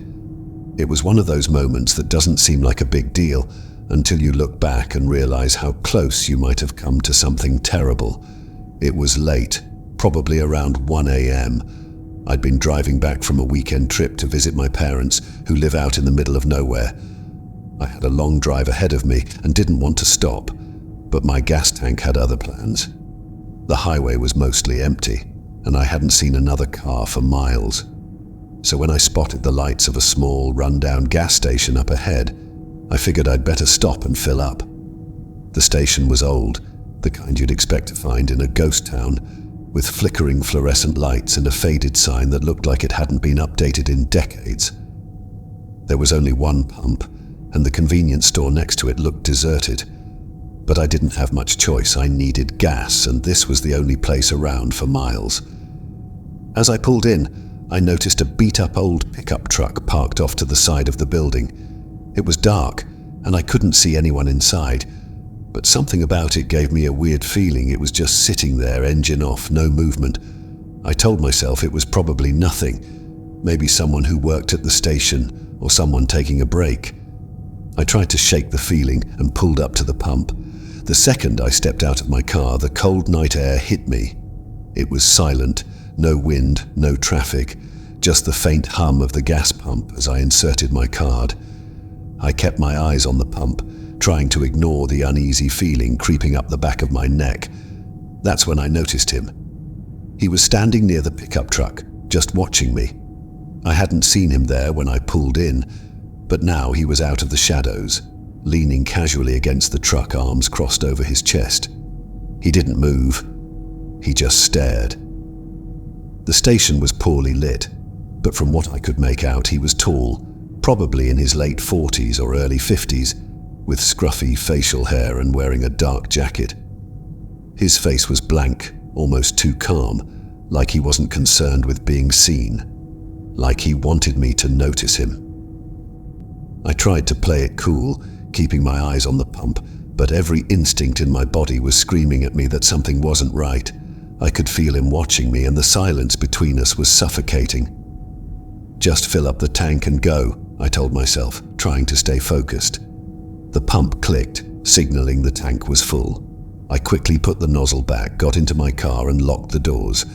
It was one of those moments that doesn't seem like a big deal until you look back and realize how close you might have come to something terrible. It was late, probably around 1 a.m. I'd been driving back from a weekend trip to visit my parents, who live out in the middle of nowhere. I had a long drive ahead of me and didn't want to stop, but my gas tank had other plans. The highway was mostly empty, and I hadn't seen another car for miles. So when I spotted the lights of a small, run-down gas station up ahead, I figured I'd better stop and fill up. The station was old, the kind you'd expect to find in a ghost town, with flickering fluorescent lights and a faded sign that looked like it hadn't been updated in decades. There was only one pump, and the convenience store next to it looked deserted. But I didn't have much choice. I needed gas, and this was the only place around for miles. As I pulled in, I noticed a beat-up old pickup truck parked off to the side of the building. It was dark, and I couldn't see anyone inside, but something about it gave me a weird feeling. It was just sitting there, engine off, no movement. I told myself it was probably nothing, maybe someone who worked at the station or someone taking a break. I tried to shake the feeling and pulled up to the pump. The second I stepped out of my car, the cold night air hit me. It was silent, no wind, no traffic, just the faint hum of the gas pump as I inserted my card. I kept my eyes on the pump, trying to ignore the uneasy feeling creeping up the back of my neck. That's when I noticed him. He was standing near the pickup truck, just watching me. I hadn't seen him there when I pulled in, but now he was out of the shadows, leaning casually against the truck, arms crossed over his chest. He didn't move. He just stared. The station was poorly lit, but from what I could make out, he was tall, probably in his late 40s or early 50s, with scruffy facial hair and wearing a dark jacket. His face was blank, almost too calm, like he wasn't concerned with being seen, like he wanted me to notice him. I tried to play it cool, keeping my eyes on the pump, but every instinct in my body was screaming at me that something wasn't right. I could feel him watching me, and the silence between us was suffocating. Just fill up the tank and go, I told myself, trying to stay focused. The pump clicked, signaling the tank was full. I quickly put the nozzle back, got into my car and locked the doors.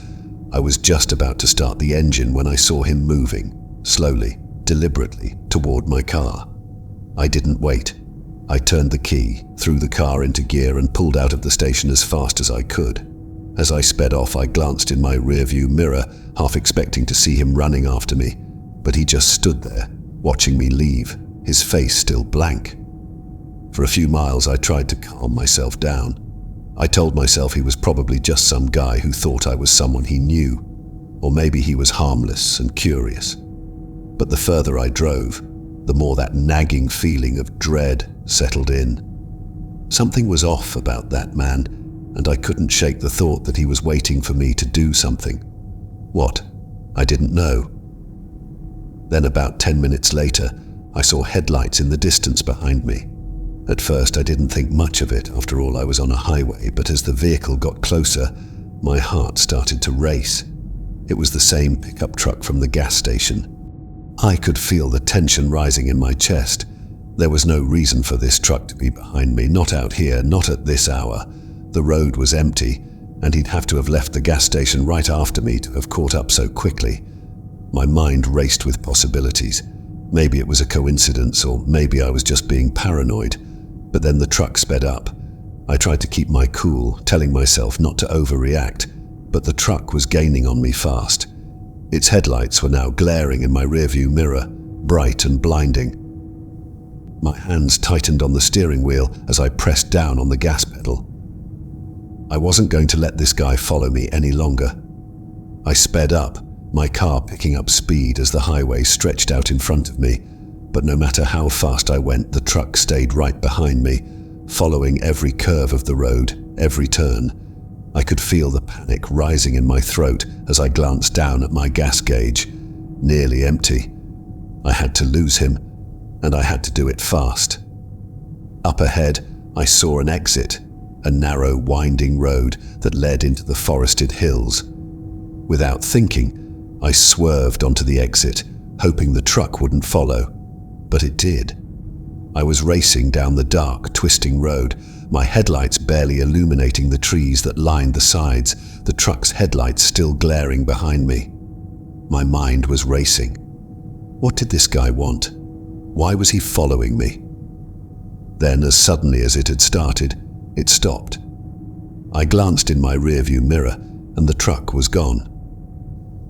I was just about to start the engine when I saw him moving, slowly, deliberately, toward my car. I didn't wait. I turned the key, threw the car into gear and pulled out of the station as fast as I could. As I sped off, I glanced in my rearview mirror, half expecting to see him running after me, but he just stood there, watching me leave, his face still blank. For a few miles, I tried to calm myself down. I told myself he was probably just some guy who thought I was someone he knew, or maybe he was harmless and curious. But the further I drove, the more that nagging feeling of dread settled in. Something was off about that man, and I couldn't shake the thought that he was waiting for me to do something. What? I didn't know. Then about 10 minutes later, I saw headlights in the distance behind me. At first, I didn't think much of it. After all, I was on a highway, but as the vehicle got closer, my heart started to race. It was the same pickup truck from the gas station. I could feel the tension rising in my chest. There was no reason for this truck to be behind me, not out here, not at this hour. The road was empty, and he'd have to have left the gas station right after me to have caught up so quickly. My mind raced with possibilities. Maybe it was a coincidence, or maybe I was just being paranoid. But then the truck sped up. I tried to keep my cool, telling myself not to overreact, but the truck was gaining on me fast. Its headlights were now glaring in my rearview mirror, bright and blinding. My hands tightened on the steering wheel as I pressed down on the gas pedal. I wasn't going to let this guy follow me any longer. I sped up, my car picking up speed as the highway stretched out in front of me, but no matter how fast I went, the truck stayed right behind me, following every curve of the road, every turn. I could feel the panic rising in my throat as I glanced down at my gas gauge, nearly empty. I had to lose him, and I had to do it fast. Up ahead, I saw an exit, a narrow, winding road that led into the forested hills. Without thinking, I swerved onto the exit, hoping the truck wouldn't follow. But it did. I was racing down the dark, twisting road, my headlights barely illuminating the trees that lined the sides, the truck's headlights still glaring behind me. My mind was racing. What did this guy want? Why was he following me? Then, as suddenly as it had started, it stopped. I glanced in my rearview mirror, and the truck was gone.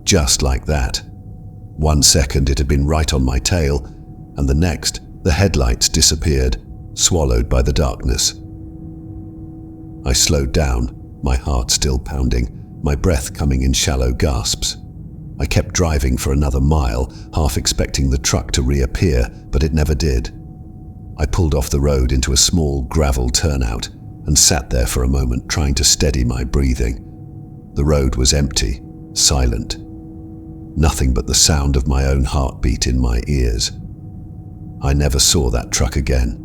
Just like that. 1 second it had been right on my tail, and the next, the headlights disappeared, swallowed by the darkness. I slowed down, my heart still pounding, my breath coming in shallow gasps. I kept driving for another mile, half expecting the truck to reappear, but it never did. I pulled off the road into a small gravel turnout and sat there for a moment, trying to steady my breathing. The road was empty, silent. Nothing but the sound of my own heartbeat in my ears. I never saw that truck again.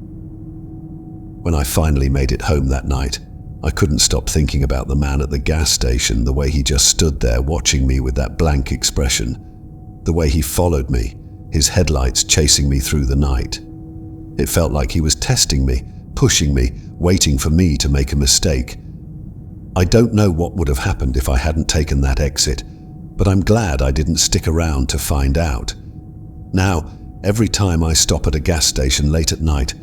When I finally made it home that night, I couldn't stop thinking about the man at the gas station, the way he just stood there watching me with that blank expression, the way he followed me, his headlights chasing me through the night. It felt like he was testing me, pushing me, waiting for me to make a mistake. I don't know what would have happened if I hadn't taken that exit, but I'm glad I didn't stick around to find out. Now, every time I stop at a gas station late at night,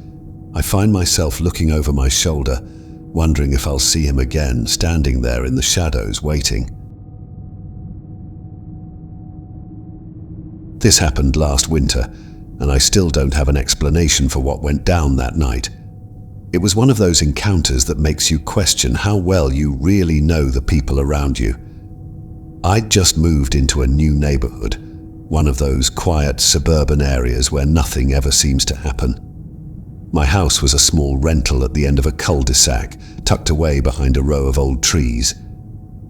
I find myself looking over my shoulder, wondering if I'll see him again, standing there in the shadows waiting. This happened last winter, and I still don't have an explanation for what went down that night. It was one of those encounters that makes you question how well you really know the people around you. I'd just moved into a new neighborhood, one of those quiet suburban areas where nothing ever seems to happen. My house was a small rental at the end of a cul-de-sac, tucked away behind a row of old trees.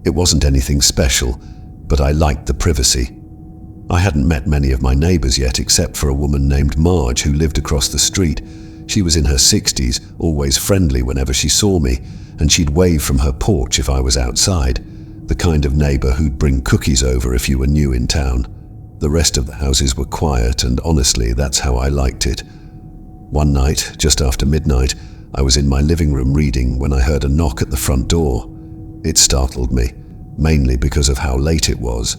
It wasn't anything special, but I liked the privacy. I hadn't met many of my neighbors yet, except for a woman named Marge who lived across the street. She was in her 60s, always friendly whenever she saw me, and she'd wave from her porch if I was outside, the kind of neighbor who'd bring cookies over if you were new in town. The rest of the houses were quiet, and honestly, that's how I liked it. One night, just after midnight, I was in my living room reading when I heard a knock at the front door. It startled me, mainly because of how late it was.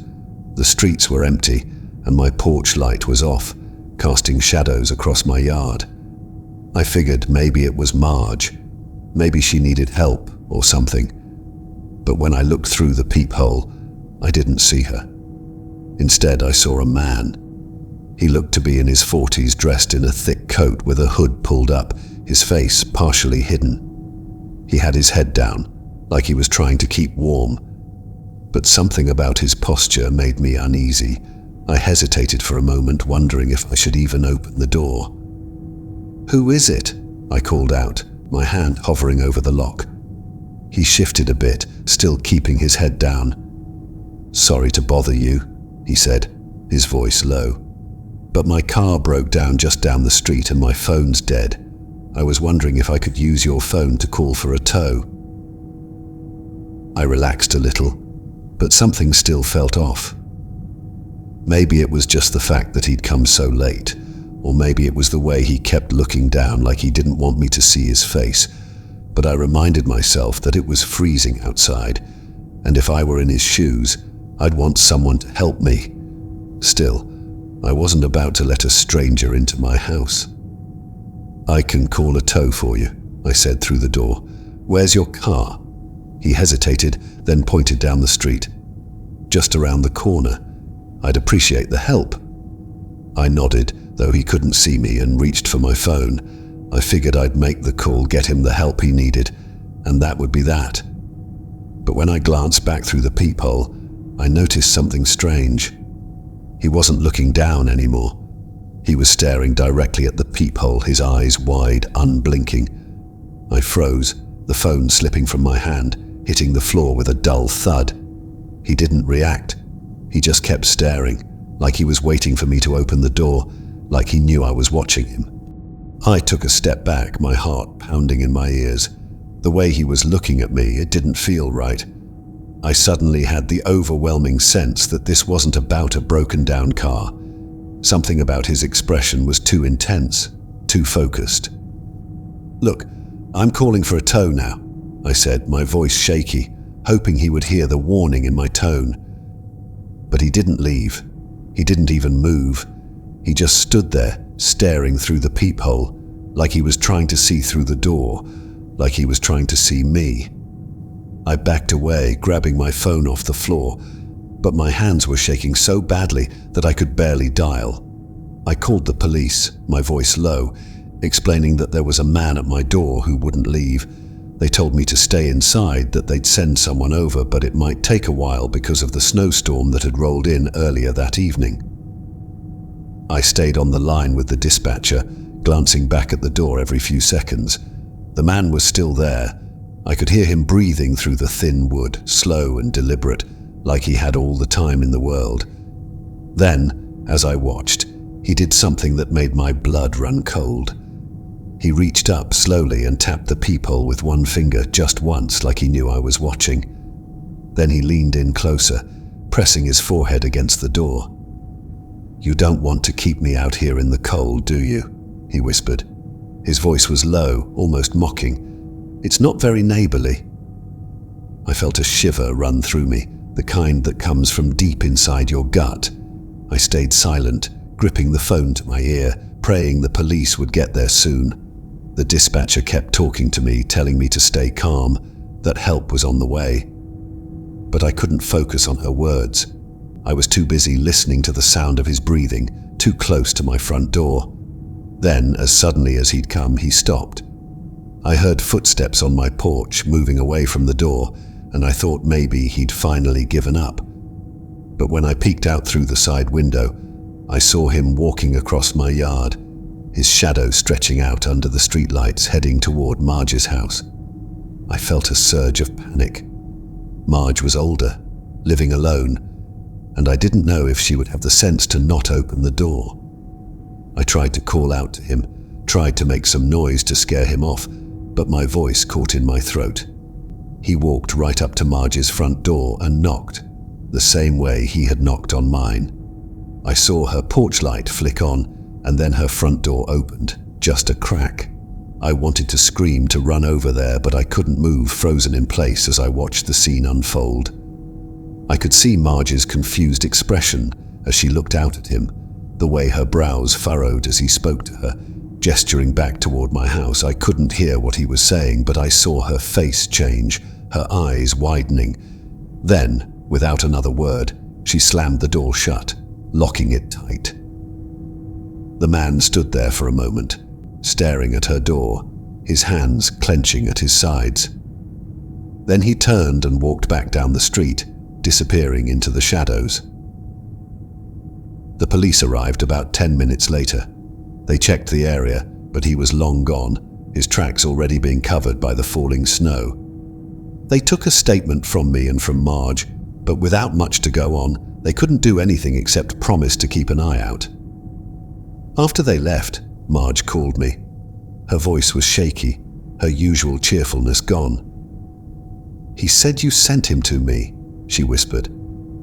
The streets were empty, and my porch light was off, casting shadows across my yard. I figured maybe it was Marge. Maybe she needed help or something. But when I looked through the peephole, I didn't see her. Instead, I saw a man. He looked to be in his 40s, dressed in a thick coat with a hood pulled up, his face partially hidden. He had his head down, like he was trying to keep warm. But something about his posture made me uneasy. I hesitated for a moment, wondering if I should even open the door. "Who is it?" I called out, my hand hovering over the lock. He shifted a bit, still keeping his head down. "Sorry to bother you," he said, his voice low. "But my car broke down just down the street and my phone's dead. I was wondering if I could use your phone to call for a tow." I relaxed a little, but something still felt off. Maybe it was just the fact that he'd come so late, or maybe it was the way he kept looking down like he didn't want me to see his face. But I reminded myself that it was freezing outside, and if I were in his shoes, I'd want someone to help me. Still, I wasn't about to let a stranger into my house. "I can call a tow for you," I said through the door. "Where's your car?" He hesitated, then pointed down the street. "Just around the corner. I'd appreciate the help." I nodded, though he couldn't see me, and reached for my phone. I figured I'd make the call, get him the help he needed, and that would be that. But when I glanced back through the peephole, I noticed something strange. He wasn't looking down anymore. He was staring directly at the peephole, his eyes wide, unblinking. I froze, the phone slipping from my hand, hitting the floor with a dull thud. He didn't react. He just kept staring, like he was waiting for me to open the door, like he knew I was watching him. I took a step back, my heart pounding in my ears. The way he was looking at me, it didn't feel right. I suddenly had the overwhelming sense that this wasn't about a broken-down car. Something about his expression was too intense, too focused. "Look, I'm calling for a tow now," I said, my voice shaky, hoping he would hear the warning in my tone. But he didn't leave. He didn't even move. He just stood there, staring through the peephole, like he was trying to see through the door, like he was trying to see me. I backed away, grabbing my phone off the floor, but my hands were shaking so badly that I could barely dial. I called the police, my voice low, explaining that there was a man at my door who wouldn't leave. They told me to stay inside, that they'd send someone over, but it might take a while because of the snowstorm that had rolled in earlier that evening. I stayed on the line with the dispatcher, glancing back at the door every few seconds. The man was still there. I could hear him breathing through the thin wood, slow and deliberate, like he had all the time in the world. Then, as I watched, he did something that made my blood run cold. He reached up slowly and tapped the peephole with one finger just once, like he knew I was watching. Then he leaned in closer, pressing his forehead against the door. "You don't want to keep me out here in the cold, do you?" he whispered. His voice was low, almost mocking. "It's not very neighborly." I felt a shiver run through me, the kind that comes from deep inside your gut. I stayed silent, gripping the phone to my ear, praying the police would get there soon. The dispatcher kept talking to me, telling me to stay calm, that help was on the way. But I couldn't focus on her words. I was too busy listening to the sound of his breathing, too close to my front door. Then, as suddenly as he'd come, he stopped. I heard footsteps on my porch, moving away from the door, and I thought maybe he'd finally given up. But when I peeked out through the side window, I saw him walking across my yard, his shadow stretching out under the streetlights, heading toward Marge's house. I felt a surge of panic. Marge was older, living alone, and I didn't know if she would have the sense to not open the door. I tried to call out to him, tried to make some noise to scare him off, but my voice caught in my throat. He walked right up to Marge's front door and knocked, the same way he had knocked on mine. I saw her porch light flick on, and then her front door opened, just a crack. I wanted to scream, to run over there, but I couldn't move, frozen in place as I watched the scene unfold. I could see Marge's confused expression as she looked out at him, the way her brows furrowed as he spoke to her, gesturing back toward my house. I couldn't hear what he was saying, but I saw her face change, her eyes widening. Then, without another word, she slammed the door shut, locking it tight. The man stood there for a moment, staring at her door, his hands clenching at his sides. Then he turned and walked back down the street, disappearing into the shadows. The police arrived about 10 minutes later. They checked the area, but he was long gone, his tracks already being covered by the falling snow. They took a statement from me and from Marge, but without much to go on, they couldn't do anything except promise to keep an eye out. After they left, Marge called me. Her voice was shaky, her usual cheerfulness gone. "He said you sent him to me," she whispered.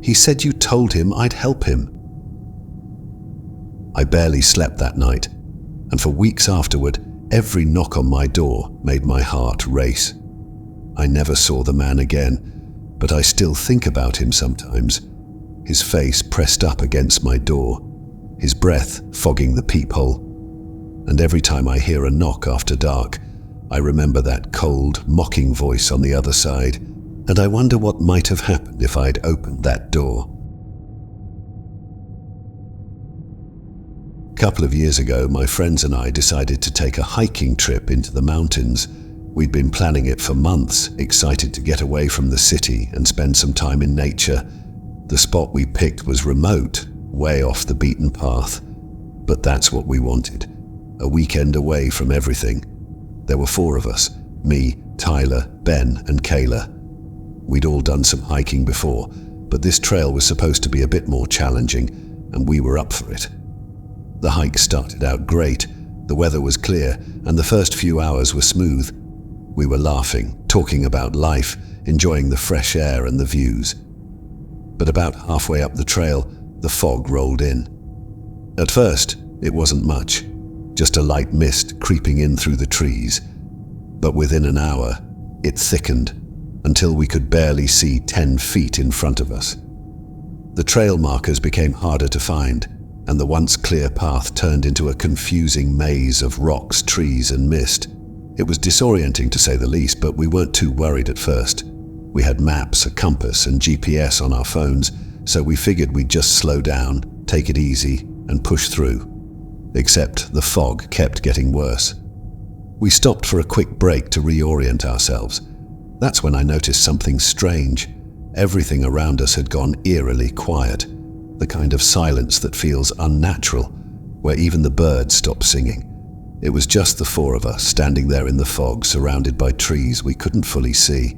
"He said you told him I'd help him." I barely slept that night, and for weeks afterward, every knock on my door made my heart race. I never saw the man again, but I still think about him sometimes, his face pressed up against my door, his breath fogging the peephole. And every time I hear a knock after dark, I remember that cold, mocking voice on the other side, and I wonder what might have happened if I'd opened that door. A couple of years ago, my friends and I decided to take a hiking trip into the mountains. We'd been planning it for months, excited to get away from the city and spend some time in nature. The spot we picked was remote, way off the beaten path, but that's what we wanted. A weekend away from everything. There were 4 of us, me, Tyler, Ben, and Kayla. We'd all done some hiking before, but this trail was supposed to be a bit more challenging, and we were up for it. The hike started out great, the weather was clear, and the first few hours were smooth. We were laughing, talking about life, enjoying the fresh air and the views. But about halfway up the trail, the fog rolled in. At first, it wasn't much, just a light mist creeping in through the trees. But within an hour, it thickened until we could barely see 10 feet in front of us. The trail markers became harder to find, and the once clear path turned into a confusing maze of rocks, trees, and mist. It was disorienting to say the least, but we weren't too worried at first. We had maps, a compass, and GPS on our phones, so we figured we'd just slow down, take it easy, and push through. Except the fog kept getting worse. We stopped for a quick break to reorient ourselves. That's when I noticed something strange. Everything around us had gone eerily quiet, the kind of silence that feels unnatural, where even the birds stop singing. It was just the 4 of us standing there in the fog, surrounded by trees we couldn't fully see.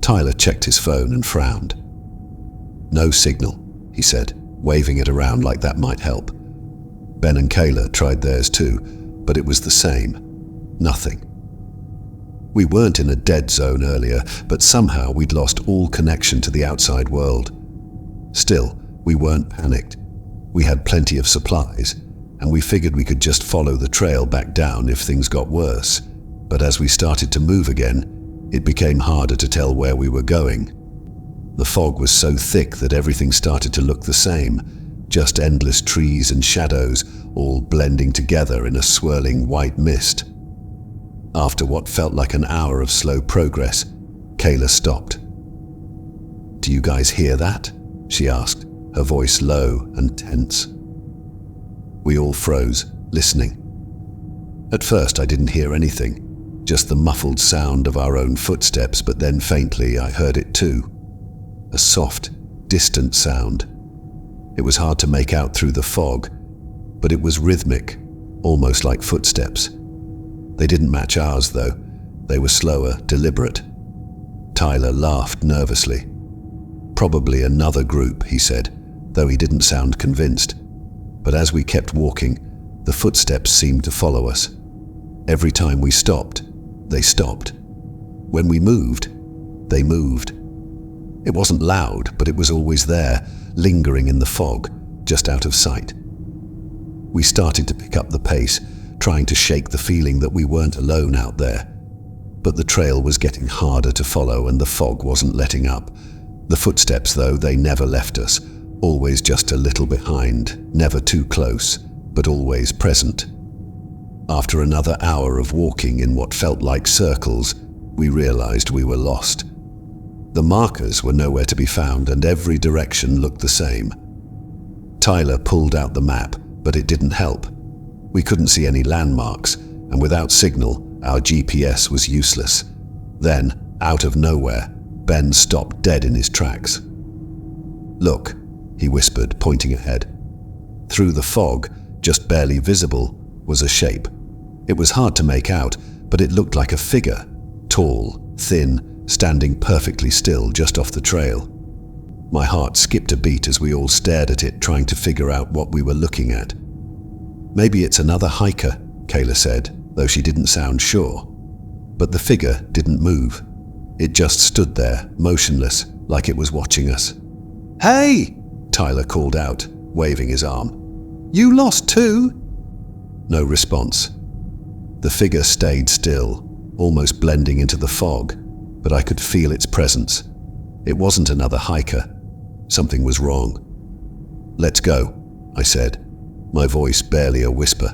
Tyler checked his phone and frowned. "No signal," he said, waving it around like that might help. Ben and Kayla tried theirs too, but it was the same. Nothing. We weren't in a dead zone earlier, but somehow we'd lost all connection to the outside world. Still, we weren't panicked. We had plenty of supplies, and we figured we could just follow the trail back down if things got worse. But as we started to move again, it became harder to tell where we were going. The fog was so thick that everything started to look the same, just endless trees and shadows, all blending together in a swirling white mist. After what felt like an hour of slow progress, Kayla stopped. "Do you guys hear that?" she asked, her voice low and tense. We all froze, listening. At first I didn't hear anything, just the muffled sound of our own footsteps, but then faintly I heard it too. A soft, distant sound. It was hard to make out through the fog, but it was rhythmic, almost like footsteps. They didn't match ours though. They were slower, deliberate. Tyler laughed nervously. "Probably another group," he said, though he didn't sound convinced. But as we kept walking, the footsteps seemed to follow us. Every time we stopped, they stopped. When we moved, they moved. It wasn't loud, but it was always there, lingering in the fog, just out of sight. We started to pick up the pace, trying to shake the feeling that we weren't alone out there. But the trail was getting harder to follow and the fog wasn't letting up. The footsteps, though, they never left us, always just a little behind, never too close, but always present. After another hour of walking in what felt like circles, we realized we were lost. The markers were nowhere to be found and every direction looked the same. Tyler pulled out the map, but it didn't help. We couldn't see any landmarks, and without signal, our GPS was useless. Then, out of nowhere, Ben stopped dead in his tracks. "Look," he whispered, pointing ahead. Through the fog, just barely visible, was a shape. It was hard to make out, but it looked like a figure, tall, thin, standing perfectly still just off the trail. My heart skipped a beat as we all stared at it, trying to figure out what we were looking at. "Maybe it's another hiker," Kayla said, though she didn't sound sure. But the figure didn't move. It just stood there, motionless, like it was watching us. "Hey!" Tyler called out, waving his arm. "You lost too?" No response. The figure stayed still, almost blending into the fog, but I could feel its presence. It wasn't another hiker. Something was wrong. "Let's go," I said, my voice barely a whisper.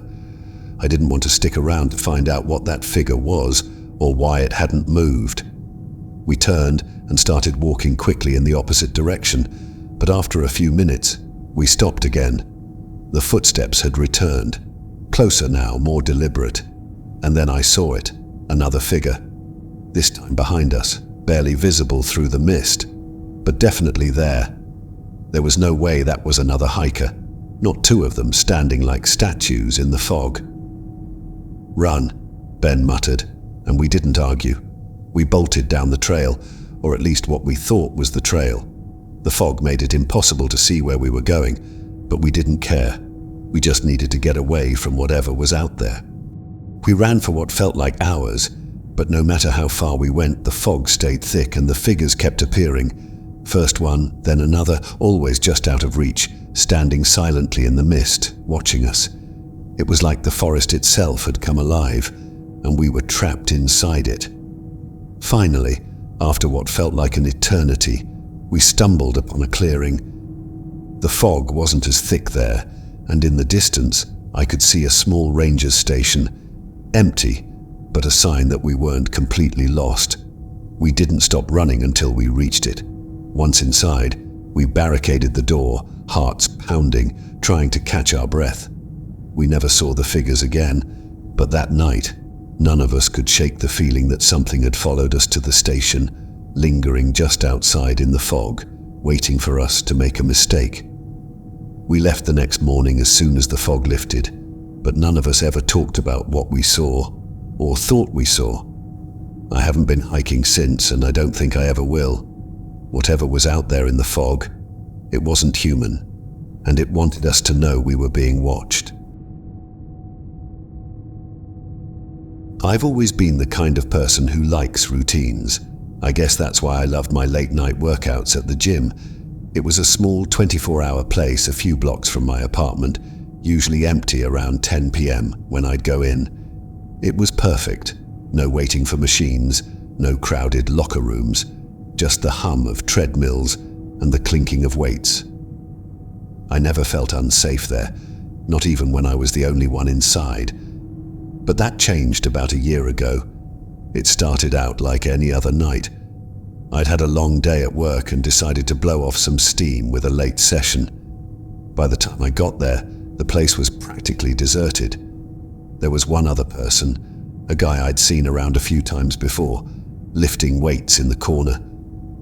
I didn't want to stick around to find out what that figure was or why it hadn't moved. We turned and started walking quickly in the opposite direction, but after a few minutes, we stopped again. The footsteps had returned, closer now, more deliberate. And then I saw it, another figure. This time behind us, barely visible through the mist, but definitely there. There was no way that was another hiker, not two of them standing like statues in the fog. "Run," Ben muttered, and we didn't argue. We bolted down the trail, or at least what we thought was the trail. The fog made it impossible to see where we were going, but we didn't care. We just needed to get away from whatever was out there. We ran for what felt like hours, but no matter how far we went, the fog stayed thick and the figures kept appearing. First one, then another, always just out of reach, standing silently in the mist, watching us. It was like the forest itself had come alive, and we were trapped inside it. Finally, after what felt like an eternity, we stumbled upon a clearing. The fog wasn't as thick there, and in the distance, I could see a small ranger's station, empty, but a sign that we weren't completely lost. We didn't stop running until we reached it. Once inside, we barricaded the door, hearts pounding, trying to catch our breath. We never saw the figures again, but that night, none of us could shake the feeling that something had followed us to the station, lingering just outside in the fog, waiting for us to make a mistake. We left the next morning as soon as the fog lifted, but none of us ever talked about what we saw, or thought we saw. I haven't been hiking since, and I don't think I ever will. Whatever was out there in the fog, it wasn't human, and it wanted us to know we were being watched. I've always been the kind of person who likes routines. I guess that's why I loved my late-night workouts at the gym. It was a small 24-hour place a few blocks from my apartment, usually empty around 10 p.m. when I'd go in. It was perfect. No waiting for machines, no crowded locker rooms, just the hum of treadmills and the clinking of weights. I never felt unsafe there, not even when I was the only one inside. But that changed about a year ago. It started out like any other night. I'd had a long day at work and decided to blow off some steam with a late session. By the time I got there, the place was practically deserted. There was one other person, a guy I'd seen around a few times before, lifting weights in the corner.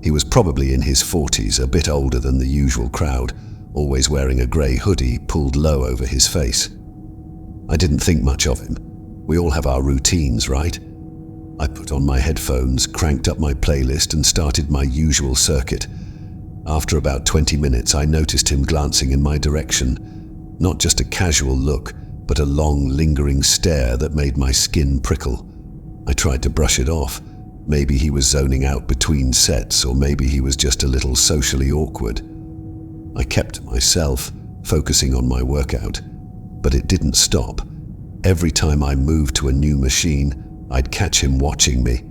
He was probably in his 40s, a bit older than the usual crowd, always wearing a grey hoodie pulled low over his face. I didn't think much of him. We all have our routines, right? I put on my headphones, cranked up my playlist and started my usual circuit. After about 20 minutes, I noticed him glancing in my direction. Not just a casual look, but a long, lingering stare that made my skin prickle. I tried to brush it off. Maybe he was zoning out between sets, or maybe he was just a little socially awkward. I kept to myself, focusing on my workout. But it didn't stop. Every time I moved to a new machine, I'd catch him watching me.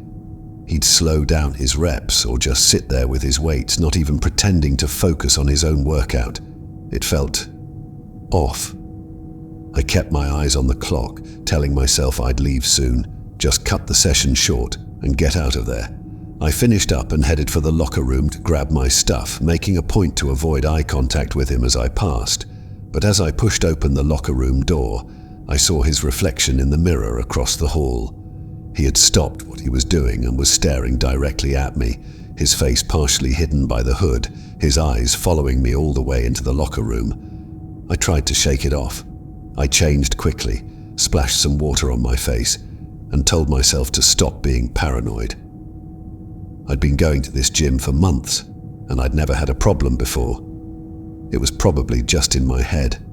He'd slow down his reps or just sit there with his weights, not even pretending to focus on his own workout. It felt off. I kept my eyes on the clock, telling myself I'd leave soon, just cut the session short and get out of there. I finished up and headed for the locker room to grab my stuff, making a point to avoid eye contact with him as I passed. But as I pushed open the locker room door, I saw his reflection in the mirror across the hall. He had stopped what he was doing and was staring directly at me, his face partially hidden by the hood, his eyes following me all the way into the locker room. I tried to shake it off. I changed quickly, splashed some water on my face, and told myself to stop being paranoid. I'd been going to this gym for months, and I'd never had a problem before. It was probably just in my head.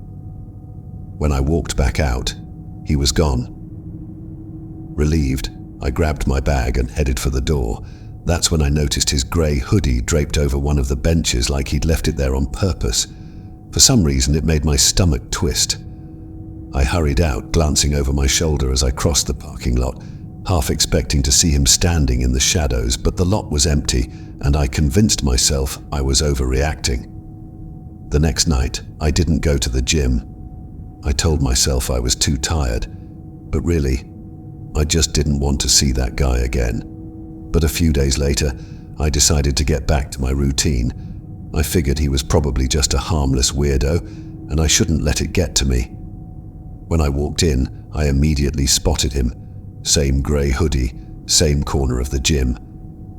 When I walked back out, he was gone. Relieved, I grabbed my bag and headed for the door. That's when I noticed his grey hoodie draped over one of the benches like he'd left it there on purpose. For some reason, it made my stomach twist. I hurried out, glancing over my shoulder as I crossed the parking lot, half expecting to see him standing in the shadows, but the lot was empty, and I convinced myself I was overreacting. The next night, I didn't go to the gym. I told myself I was too tired, but really, I just didn't want to see that guy again. But a few days later, I decided to get back to my routine. I figured he was probably just a harmless weirdo, and I shouldn't let it get to me. When I walked in, I immediately spotted him. Same grey hoodie, same corner of the gym.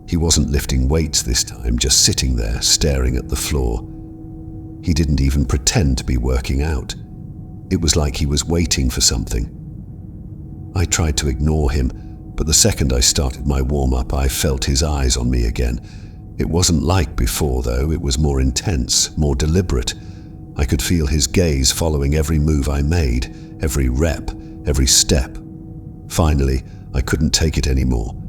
He wasn't lifting weights this time, just sitting there, staring at the floor. He didn't even pretend to be working out. It was like he was waiting for something. I tried to ignore him, but the second I started my warm-up, I felt his eyes on me again. It wasn't like before, though. It was more intense, more deliberate. I could feel his gaze following every move I made, every rep, every step. Finally, I couldn't take it anymore.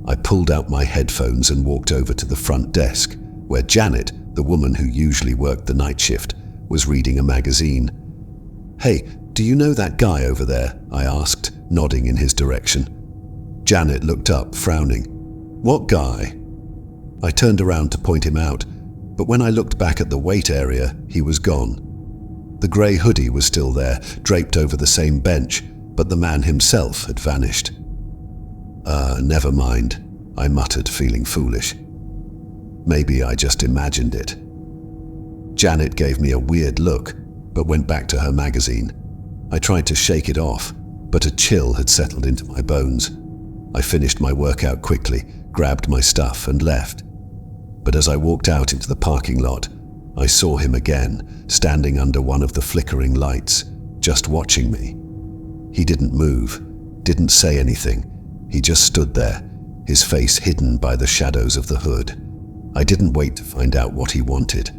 I pulled out my headphones and walked over to the front desk, where Janet, the woman who usually worked the night shift, was reading a magazine. "Hey, do you know that guy over there?" I asked, nodding in his direction. Janet looked up, frowning. "What guy?" I turned around to point him out, but when I looked back at the weight area, he was gone. The grey hoodie was still there, draped over the same bench, but the man himself had vanished. Never mind," I muttered, feeling foolish. Maybe I just imagined it. Janet gave me a weird look, but went back to her magazine. I tried to shake it off, but a chill had settled into my bones. I finished my workout quickly, grabbed my stuff and left. But as I walked out into the parking lot, I saw him again, standing under one of the flickering lights, just watching me. He didn't move, didn't say anything. He just stood there, his face hidden by the shadows of the hood. I didn't wait to find out what he wanted.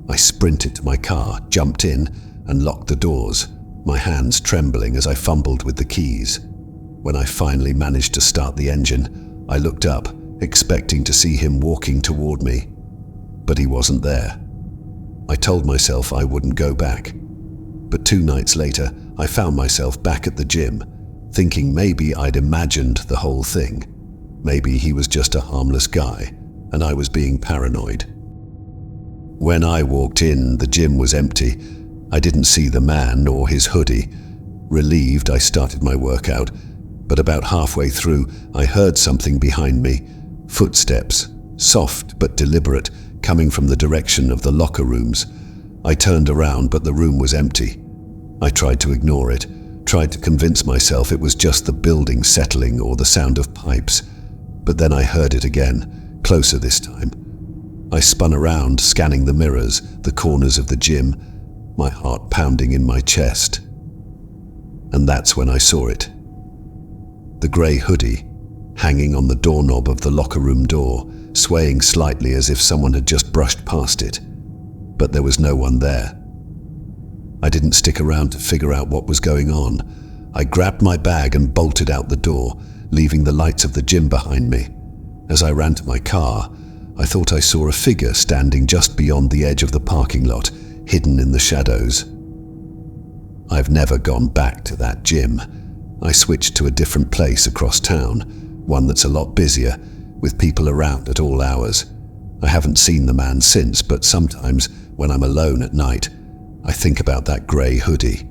I sprinted to my car, jumped in, and locked the doors, my hands trembling as I fumbled with the keys. When I finally managed to start the engine, I looked up, expecting to see him walking toward me. But he wasn't there. I told myself I wouldn't go back. But 2 nights later, I found myself back at the gym, thinking maybe I'd imagined the whole thing. Maybe he was just a harmless guy, and I was being paranoid. When I walked in, the gym was empty. I didn't see the man or his hoodie. Relieved, I started my workout, but about halfway through, I heard something behind me. Footsteps, soft but deliberate, coming from the direction of the locker rooms. I turned around, but the room was empty. I tried to ignore it, tried to convince myself it was just the building settling or the sound of pipes. But then I heard it again, closer this time. I spun around, scanning the mirrors, the corners of the gym, my heart pounding in my chest. And that's when I saw it. The grey hoodie, hanging on the doorknob of the locker room door, swaying slightly as if someone had just brushed past it. But there was no one there. I didn't stick around to figure out what was going on. I grabbed my bag and bolted out the door, leaving the lights of the gym behind me. As I ran to my car, I thought I saw a figure standing just beyond the edge of the parking lot, hidden in the shadows. I've never gone back to that gym. I switched to a different place across town, one that's a lot busier, with people around at all hours. I haven't seen the man since, but sometimes, when I'm alone at night, I think about that grey hoodie.